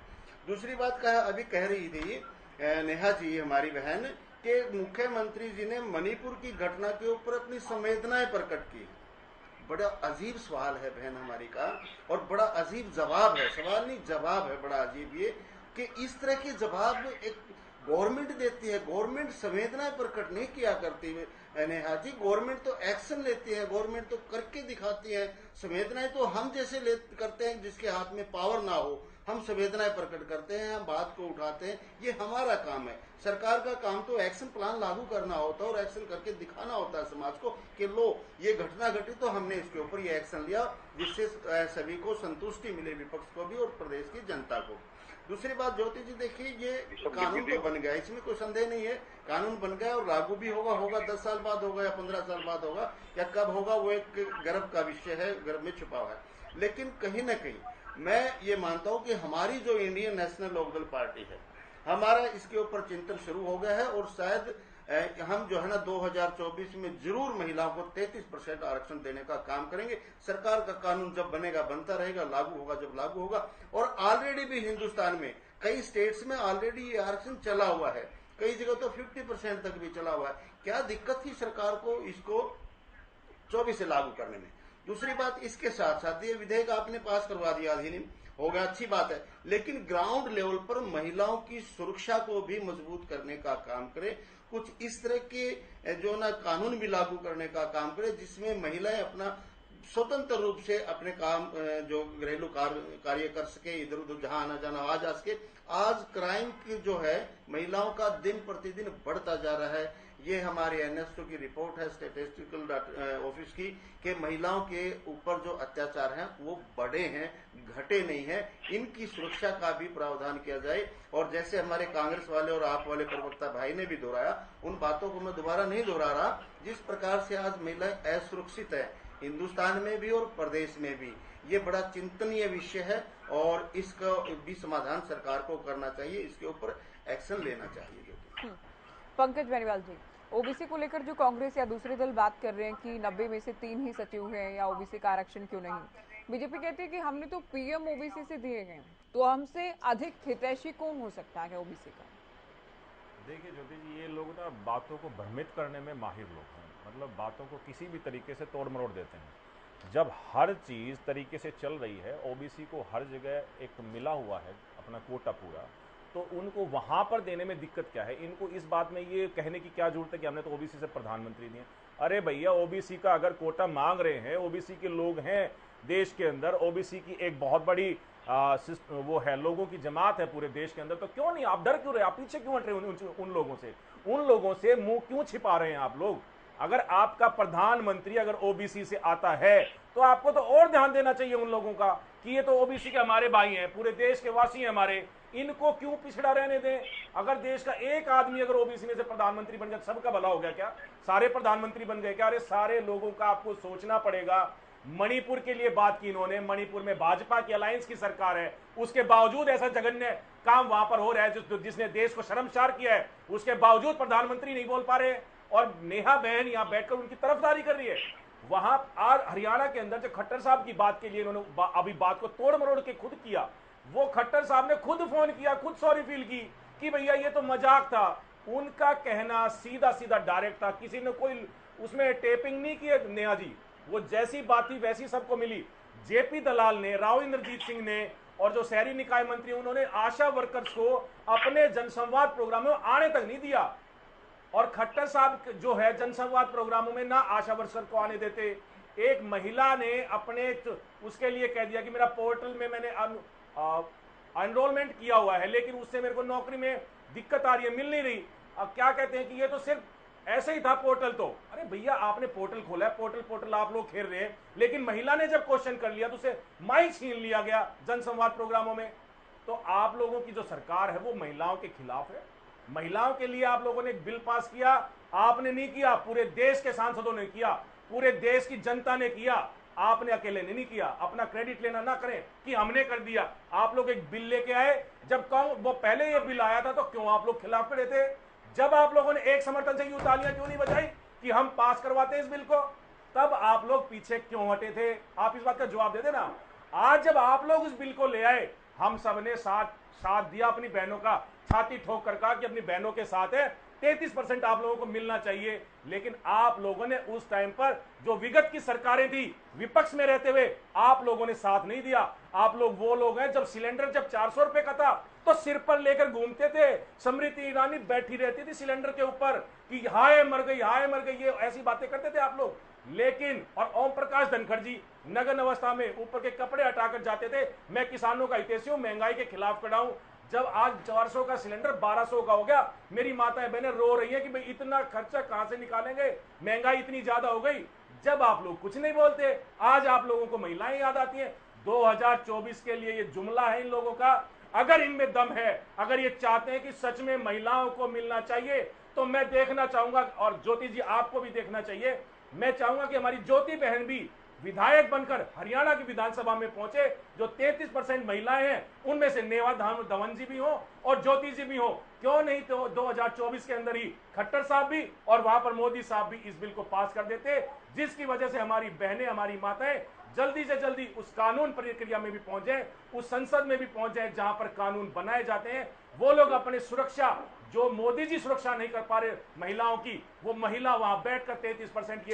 दूसरी बात अभी कह रही थी नेहा जी हमारी बहन कि मुख्यमंत्री जी ने मणिपुर की घटना के ऊपर अपनी संवेदनाएं प्रकट की। बड़ा अजीब सवाल है बहन हमारी का, और बड़ा अजीब जवाब है, सवाल नहीं जवाब है बड़ा अजीब ये कि इस तरह के जवाब एक गवर्नमेंट देती है। गवर्नमेंट संवेदनाएं प्रकट नहीं किया करती है नेहा जी, गवर्नमेंट तो एक्शन लेती है, गवर्नमेंट तो करके दिखाती है। संवेदनाएं तो हम जैसे करते हैं जिसके हाथ में पावर ना हो, हम संवेदनाएं प्रकट करते हैं, हम बात को उठाते हैं, ये हमारा काम है। सरकार का काम तो एक्शन प्लान लागू करना होता है और एक्शन करके दिखाना होता है समाज को कि लो ये घटना घटी तो हमने इसके ऊपर ये एक्शन लिया, जिससे सभी को संतुष्टि मिले, विपक्ष को भी और प्रदेश की जनता को। दूसरी बात ज्योति जी देखिए, ये कानून तो बन गया, इसमें कोई संदेह नहीं है, कानून बन गया और लागू भी होगा 10 साल बाद होगा या 15 साल बाद होगा या कब होगा वो एक गर्व का विषय है, गर्व में छुपा हुआ है। लेकिन कहीं ना कहीं मैं ये मानता हूं कि हमारी जो इंडियन नेशनल लोकदल पार्टी है, हमारा इसके ऊपर चिंतन शुरू हो गया है और शायद हम जो है ना 2024 में जरूर महिलाओं को 33% आरक्षण देने का काम करेंगे। सरकार का कानून जब बनेगा बनता रहेगा, लागू होगा जब लागू होगा। और ऑलरेडी भी हिंदुस्तान में कई स्टेट्स में ऑलरेडी ये आरक्षण चला हुआ है, कई जगह तो 50% तक भी चला हुआ है। क्या दिक्कत थी सरकार को इसको 24 से लागू करने में? दूसरी बात, इसके साथ साथ ये विधेयक आपने पास करवा दिया, अधिनियम हो गया, अच्छी बात है, लेकिन ग्राउंड लेवल पर महिलाओं की सुरक्षा को भी मजबूत करने का काम करे। कुछ इस तरह के जो ना कानून भी लागू करने का काम करे जिसमें महिलाएं अपना स्वतंत्र रूप से अपने काम जो घरेलू कार्य कर सके, इधर उधर जहां आना जाना आ जा सके। आज क्राइम की जो है महिलाओं का दिन प्रतिदिन बढ़ता जा रहा है। ये हमारे एनएसओ की रिपोर्ट है, स्टैटिस्टिकल ऑफिस की, कि महिलाओं के ऊपर जो अत्याचार हैं वो बढ़े हैं, घटे नहीं हैं। इनकी सुरक्षा का भी प्रावधान किया जाए। और जैसे हमारे कांग्रेस वाले और आप वाले प्रवक्ता भाई ने भी दोहराया, उन बातों को मैं दोबारा नहीं दोहरा रहा। जिस प्रकार से आज महिलाएं असुरक्षित है हिंदुस्तान में भी और प्रदेश में भी, ये बड़ा चिंतनीय विषय है और इसका भी समाधान सरकार को करना चाहिए, इसके ऊपर एक्शन लेना चाहिए। पंकज बेनीवाल जी, ओबीसी को लेकर जो कांग्रेस या दूसरे दल बात कर रहे हैं कि 90 में से 3 ही सचिव हैं या ओबीसी का आरक्षण क्यों नहीं, बीजेपी कहती है कि हमने तो पीएम ओबीसी से दिए हैं, तो हमसे अधिक हितैषी कौन हो सकता है ओबीसी का? देखिए ज्योति जी, ये लोग ना बातों को भ्रमित करने में माहिर लोग हैं। मतलब बातों को किसी भी तरीके से तोड़ मरोड़ देते हैं। जब हर चीज़ तरीके से चल रही है, ओबीसी को हर जगह एक मिला हुआ है अपना कोटा पूरा, तो उनको वहाँ पर देने में दिक्कत क्या है? इनको इस बात में ये कहने की क्या जरूरत है कि हमने तो ओबीसी से प्रधानमंत्री दिए। अरे भैया, ओबीसी का अगर कोटा मांग रहे हैं, ओबीसी के लोग हैं देश के अंदर, ओबीसी की एक बहुत बड़ी वो है, लोगों की जमात है पूरे देश के अंदर, तो क्यों नहीं? आप डर क्यों रहे? आप पीछे क्यों हट रहे हैं उन लोगों से मुंह क्यों छिपा रहे हैं आप लोग? अगर आपका प्रधानमंत्री अगर ओबीसी से आता है तो आपको तो और ध्यान देना चाहिए उन लोगों का कि ये तो ओबीसी के हमारे भाई हैं, पूरे देश के वासी हैं हमारे, इनको क्यों पिछड़ा रहने दें? अगर देश का एक आदमी अगर ओबीसी में से प्रधानमंत्री बन गया, सबका भला हो गया क्या? सारे प्रधानमंत्री बन गए क्या? अरे सारे लोगों का आपको सोचना पड़ेगा। मणिपुर के लिए बात की इन्होंने, मणिपुर में भाजपा की अलायंस की सरकार है, उसके बावजूद ऐसा जघन्य काम वहां पर हो रहा है जिसने देश को शर्मसार किया है, उसके बावजूद प्रधानमंत्री नहीं बोल पा रहे और नेहा बहन यहां बैठकर उनकी तरफदारी कर रही है। वहां आज हरियाणा के अंदर जो खट्टर साहब की बात के लिए इन्होंने अभी बात को तोड़ मरोड़ के खुद किया, वो खट्टर साहब ने खुद फोन किया, खुद सॉरी फील की कि भैया ये तो मजाक था। उनका कहना सीधा सीधा डायरेक्ट था, किसी ने कोई उसमें टेपिंग नहीं की। नेहा जी, वो जैसी बात थी वैसी सबको मिली। जेपी दलाल ने, राव इंद्रजीत सिंह ने और जो शहरी निकाय मंत्री, उन्होंने आशा वर्कर्स को अपने जनसंवाद प्रोग्राम में आने तक नहीं दिया। और खट्टर साहब जो है जनसंवाद प्रोग्रामों में ना आशा वर्कर को आने देते। एक महिला ने अपने उसके लिए कह दिया कि मेरा पोर्टल में मैंने एनरोलमेंट किया हुआ है, लेकिन उससे मेरे को नौकरी में दिक्कत आ रही है, मिल नहीं रही। अब क्या कहते हैं कि ये तो सिर्फ ऐसे ही था पोर्टल। तो अरे भैया, आपने पोर्टल खोला है, पोर्टल आप लोग खेल रहे हैं, लेकिन महिला ने जब क्वेश्चन कर लिया तो उसे माइक छीन लिया गया जनसंवाद प्रोग्रामों में। तो आप लोगों की जो सरकार है वो महिलाओं के खिलाफ है। महिलाओं के लिए आप लोगों ने एक बिल पास किया, आपने नहीं किया, पूरे देश के सांसदों ने किया, पूरे देश की जनता ने किया, आपने अकेले ने नहीं किया। अपना क्रेडिट लेना ना करें कि हमने कर दिया। आप लोग एक बिल लेके आए, जब वो पहले ये बिल आया था तो क्यों आप लोग खिलाफ खड़े थे? जब आप लोगों ने एक समर्थन से यूं तालियां क्यों नहीं बजाई कि हम पास करवाते इस बिल को, तब आप लोग पीछे क्यों हटे थे? आप इस बात का जवाब दे देना। आज जब आप लोग उस बिल को ले आए, हम सबने साथ दिया अपनी बहनों का, छाती ठोक कर कहा कि अपनी बहनों के साथ है, 33% आप लोगों को मिलना चाहिए। लेकिन आप लोगों ने उस टाइम पर जो विगत की सरकारें थी, विपक्ष में रहते हुए आप लोगों ने साथ नहीं दिया। आप लोग वो लोग हैं जब सिलेंडर 400 रुपए का था तो सिर पर लेकर घूमते थे। स्मृति ईरानी बैठी रहती थी सिलेंडर के ऊपर कि हाय मर गई, हाय मर गई, ये ऐसी बातें करते थे आप लोग। लेकिन और ओम प्रकाश धनखड़ जी नग्न अवस्था में ऊपर के कपड़े हटाकर जाते थे, मैं किसानों का हितैषी हूं, महंगाई के खिलाफ खड़ा हूं। जब आज 400 का सिलेंडर 1200 का हो गया, मेरी माताएं बहनें रो रही हैं कि भाई इतना खर्चा कहां से निकालेंगे, महंगाई इतनी ज्यादा हो गई। जब आप लोग कुछ नहीं बोलते, आज आप लोगों को महिलाएं याद आती हैं। 2024 के लिए ये जुमला है इन लोगों का। अगर इनमें दम है, अगर ये चाहते हैं कि सच में महिलाओं को मिलना चाहिए, तो मैं देखना चाहूंगा, और ज्योति जी आपको भी देखना चाहिए, मैं चाहूंगा कि हमारी ज्योति बहन भी विधायक बनकर हरियाणा की विधानसभा में पहुंचे, जो 33% महिलाएं हैं, उनमें से नेवा धवन जी भी हो और ज्योति जी भी हो। क्यों नहीं तो 2024 के अंदर ही खट्टर साहब भी और वहां पर मोदी साहब भी इस बिल को पास कर देते, जिसकी वजह से हमारी बहनें, हमारी माताएं जल्दी से जल्दी उस कानून प्रक्रिया में भी पहुंच जाए, उस संसद में भी पहुंच जाए जहां पर कानून बनाए जाते हैं। वो लोग अपने सुरक्षा, जो मोदी जी सुरक्षा नहीं कर पा रहे महिलाओं की, वो महिला वहां बैठकर 33% की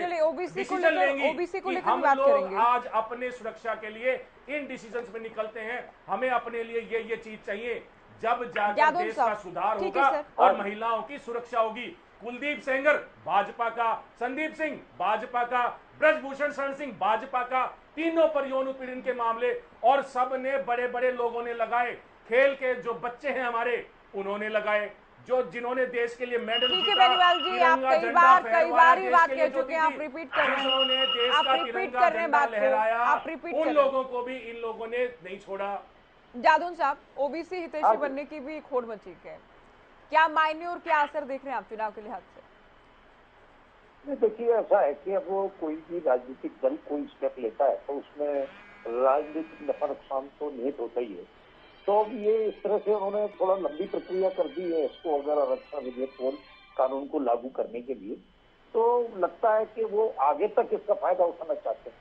डिसीजन लेंगी कि हम लोग आज अपने सुरक्षा के लिए इन डिसीजंस में निकलते हैं। हमें अपने लिए ये चीज चाहिए, जब जाकर देश का सुधार होगा और महिलाओं की सुरक्षा होगी। कुलदीप सेंगर भाजपा का, संदीप सिंह भाजपा का, ब्रजभूषण शरण सिंह भाजपा का, तीनों पर यौन उत्पीड़न के मामले, और सब ने बड़े बड़े लोगों ने लगाए। खेल के जो बच्चे हैं हमारे, उन्होंने लगाए, जो जिन्होंने देश के लिए मेडल ठीक है बेनीवाल जी, आप कई बार ही बात कह चुके हैं, आप रिपीट कर रहे हैं, जिन्होंने देश का तिरंगा झंडा लहराया, उन लोगों को भी इन लोगों ने नहीं छोड़ा। जादौन साहब, ओबीसी हितैषी बनने की भी खोड़ मची है, क्या मायने और क्या असर देख रहे हैं आप चुनाव के लिहाज से? नहीं, देखिए ऐसा है कि अब वो कोई भी राजनीतिक दल कोई स्टेप लेता है तो उसमें राजनीतिक नफा नुकसान तो निहित होता ही है। तो अब ये इस तरह से उन्होंने थोड़ा लंबी प्रक्रिया कर दी है इसको, अगर आरक्षण विधेयक को, कानून को लागू करने के लिए, तो लगता है कि वो आगे तक इसका फायदा उठाना चाहते हैं,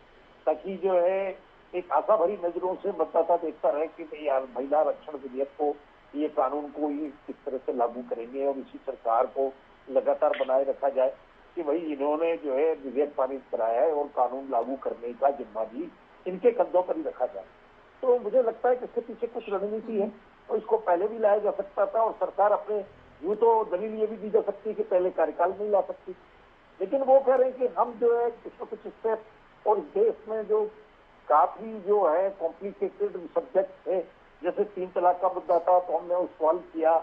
ताकि जो है एक आशा भरी नजरों से मतदाता देखता रहे कि भाई यार महिला आरक्षण विधेयक को, ये कानून को ये किस तरह से लागू करेंगे, और इसी सरकार को लगातार बनाए रखा जाए कि भाई इन्होंने जो है विधेयक पारित कराया है और कानून लागू करने का जिम्मा भी इनके कंधों पर ही रखा जाए। तो मुझे लगता है कि इसके पीछे कुछ रणनीति है, और इसको पहले भी लाया जा सकता था, और सरकार अपने यूं तो दलील ये भी दी जा सकती है कि पहले कार्यकाल में ला सकती, लेकिन वो कह रहे हैं कि हम जो है कुछ न कुछ स्टेप, और इस देश में जो काफी जो है कॉम्प्लिकेटेड सब्जेक्ट है, जैसे 3 तलाक का मुद्दा था तो हमने उस सॉल्व किया,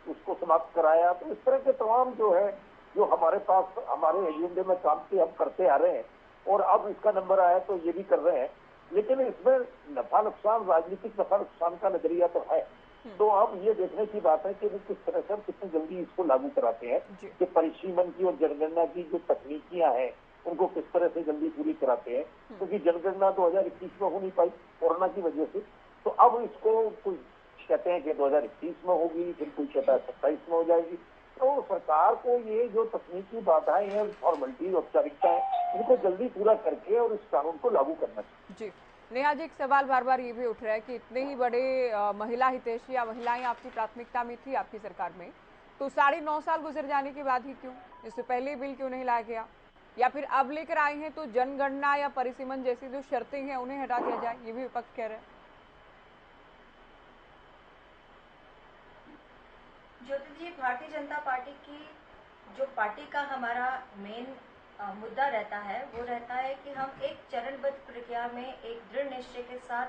उसको समाप्त कराया। तो इस तरह के तमाम जो है, जो हमारे पास हमारे एजेंडे में काम किए हम करते आ रहे हैं, और अब इसका नंबर आया तो ये भी कर रहे हैं, लेकिन इसमें नफा नुकसान, राजनीतिक नफा नुकसान का नजरिया तो है। तो अब ये देखने की बात है कि किस तरह से हम कितनी जल्दी इसको लागू कराते हैं, कि परिसीमन की और जनगणना की जो तकनीकियां हैं उनको किस तरह से जल्दी पूरी कराते हैं, क्योंकि जनगणना 2021 में हो नहीं पाई कोरोना की वजह से। तो अब इसको कुछ कहते हैं कि 2021 में होगी, फिर कोई कहता है 27 में हो जाएगी। तो सरकार को ये जो तकनीकी बाधाएं हैं, फॉर्मेलिटी, औपचारिकता है, इनको जल्दी पूरा करके और इस कानून को लागू करना चाहिए। जी नेहा जी, एक सवाल बार बार ये भी उठ रहा है कि इतने ही बड़े महिला हितैषी या महिलाएं आपकी प्राथमिकता में थी आपकी सरकार में, तो 9.5 साल गुजर जाने के बाद ही क्यों, इससे पहले बिल क्यों नहीं लाया गया, या फिर अब लेकर आए हैं तो जनगणना या परिसीमन जैसी जो शर्तें हैं उन्हें हटा दिया जाए, ये भी विपक्ष कह रहे हैं। ज्योति जी, भारतीय जनता पार्टी की जो पार्टी का हमारा मेन मुद्दा रहता है वो रहता है कि हम एक चरणबद्ध प्रक्रिया में एक दृढ़ निश्चय के साथ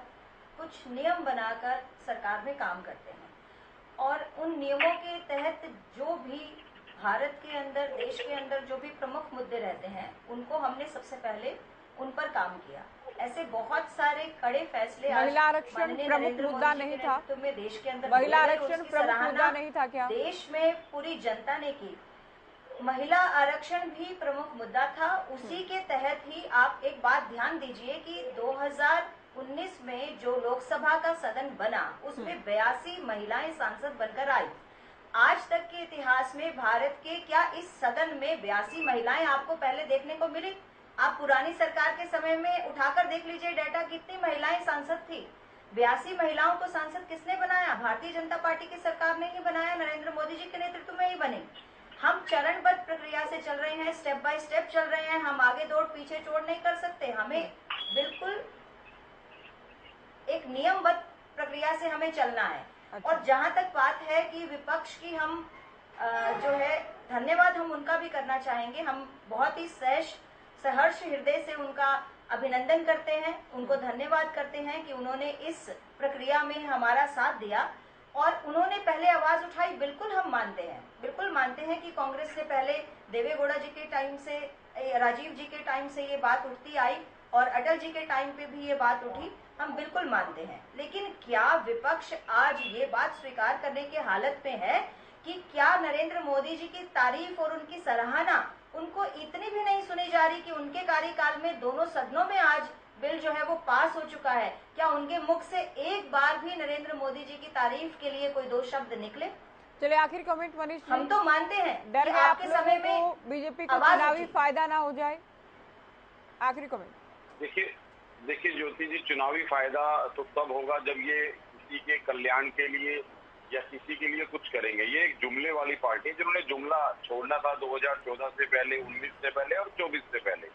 कुछ नियम बनाकर सरकार में काम करते हैं, और उन नियमों के तहत जो भी भारत के अंदर, देश के अंदर जो भी प्रमुख मुद्दे रहते हैं उनको हमने सबसे पहले उन पर काम किया। ऐसे बहुत सारे कड़े फैसले महिला आरक्षण प्रमुख मुद्दा नहीं था, में देश के अंदर महिला आरक्षण प्रमुख मुद्दा नहीं था क्या? देश में पूरी जनता ने की। महिला आरक्षण भी प्रमुख मुद्दा था। उसी के तहत ही आप एक बात ध्यान दीजिए कि 2019 में जो लोकसभा का सदन बना उसमें 82 महिलाएं सांसद बनकर आई। आज तक के इतिहास में भारत के क्या इस सदन में 82 महिलाएं आपको पहले देखने को मिली? आप पुरानी सरकार के समय में उठाकर देख लीजिए डाटा, कितनी महिलाएं सांसद थी। 82 महिलाओं को सांसद किसने बनाया? भारतीय जनता पार्टी की सरकार ने ही बनाया, नरेंद्र मोदी जी के नेतृत्व में ही बने। हम चरणबद्ध प्रक्रिया से चल रहे हैं, स्टेप बाय स्टेप चल रहे हैं, हम आगे दौड़ पीछे छोड़ नहीं कर सकते। हमें बिल्कुल एक नियमबद्ध प्रक्रिया से हमें चलना है। और जहां तक बात है कि विपक्ष की, हम जो है धन्यवाद हम उनका भी करना चाहेंगे। हम बहुत ही सहर्ष हृदय से उनका अभिनंदन करते हैं, उनको धन्यवाद करते हैं कि उन्होंने इस प्रक्रिया में हमारा साथ दिया और उन्होंने पहले आवाज उठाई। बिल्कुल हम मानते हैं, बिल्कुल मानते हैं कि कांग्रेस से पहले देवेगौड़ा जी के टाइम से, राजीव जी के टाइम से ये बात उठती आई और अटल जी के टाइम पे भी ये बात उठी, हम बिल्कुल मानते हैं। लेकिन क्या विपक्ष आज ये बात स्वीकार करने की हालत में है कि क्या नरेंद्र मोदी जी की तारीफ और उनकी सराहना उनको इतनी भी नहीं सुनी जा रही कि उनके कार्यकाल में दोनों सदनों में आज बिल जो है वो पास हो चुका है, क्या उनके मुख से एक बार भी नरेंद्र मोदी जी की तारीफ के लिए कोई दो शब्द निकले? चलिए आखिर कमेंट मनीष जी। हम तो मानते हैं डर कि गए आप आपके समय में लोगों को बीजेपी को आवाज चुनावी उठी। फायदा ना हो जाए? आखिरी कमेंट। देखिए ज्योति जी, चुनावी फायदा तो तब होगा जब ये किसी के कल्याण के लिए या किसी के लिए कुछ करेंगे। ये एक जुमले वाली पार्टी है जिन्होंने जुमला छोड़ना था 2014 से पहले, 19 से पहले और 24 से पहले।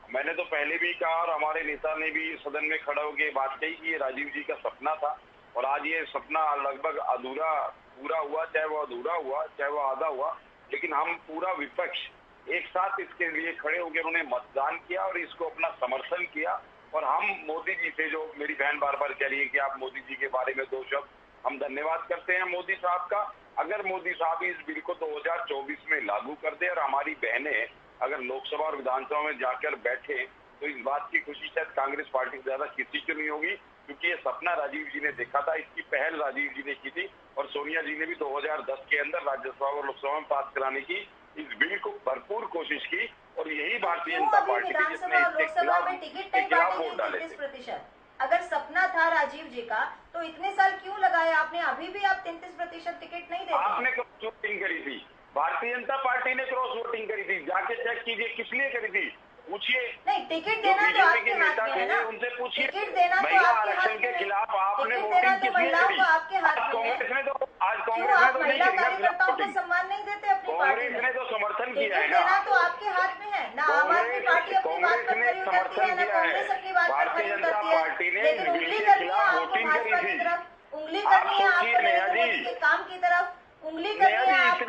मैंने तो पहले भी कहा और हमारे नेता ने भी सदन में खड़ा होकर बात कही कि ये राजीव जी का सपना था और आज ये सपना लगभग अधूरा पूरा हुआ, चाहे वो अधूरा हुआ चाहे वो आधा हुआ, लेकिन हम पूरा विपक्ष एक साथ इसके लिए खड़े होकर उन्होंने मतदान किया और इसको अपना समर्थन किया। और हम मोदी जी से, जो मेरी बहन बार बार कह रही है कि आप मोदी जी के बारे में दो शब्द, हम धन्यवाद करते हैं मोदी साहब का। अगर मोदी साहब इस बिल को 2024 में लागू कर दे और हमारी बहनें अगर लोकसभा और विधानसभा में जाकर बैठे तो इस बात की खुशी शायद कांग्रेस पार्टी से ज्यादा किसी को नहीं होगी, क्योंकि ये सपना राजीव जी ने देखा था, इसकी पहल राजीव जी ने की थी और सोनिया जी ने भी 2010 के अंदर राज्यसभा और लोकसभा में पास कराने की इस बिल को भरपूर कोशिश की और यही भारतीय जनता पार्टी थी जिसने इसके खिलाफ वोट डाले थे। 33%। अगर सपना था राजीव जी का तो इतने साल क्यों लगाए आपने? अभी भी आप 33% टिकट नहीं देते। आपने क्रॉस वोटिंग करी थी, भारतीय जनता पार्टी ने क्रॉस वोटिंग करी थी, जाके चेक कीजिए किस लिए करी थी, पूछिए। नहीं, टिकट देना तो आपके हाथ में है ना, उनसे पूछिए। टिकट देना तो महिला आपके हाथ आरक्षण में के है। खिलाफ आपने टिकट वोटिंग देना तो किस लिए महिलाओं करी? को आपके हाथ में है। कांग्रेस ने तो आज क्यों कांग्रेस ने आप तो नहीं महिला करी ना कार्यकर्ताओं को वोटिंग। सम्मान नहीं देते अपनी पार्टी कांग्रेस में? ने तो समर्थन किया है टिकट ना। देना तो आपके हाथ में है ना। आम आदमी पार्टी अपनी बात पर खड़ी उतरती है, ना कांग्रेस अपनी बात पर खड़ी उतरती है, लेकिन उंगली करनी है आपको भाजपा की तरफ, उंगली करनी है आपको नरेंद्र मोदी के काम की तरफ, उंगली करनी है आपको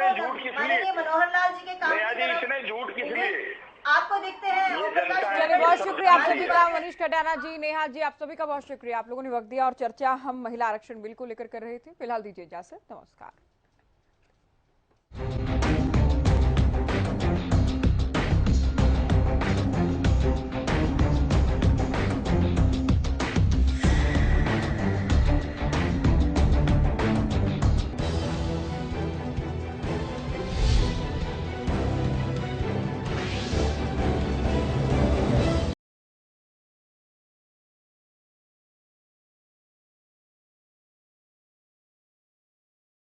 माननीय मनोहर लाल जी के काम की तरफ। इतने झूठ किस लिए? आपको दिखते हैं ओम प्रकाश। चलिए बहुत शुक्रिया आप सभी का, मनीष कटाना जी, नेहा जी, आप सभी का बहुत शुक्रिया। आप लोगों ने वक्त दिया और चर्चा हम महिला आरक्षण बिल को लेकर कर रहे थे। फिलहाल दीजिए इजाजत, नमस्कार।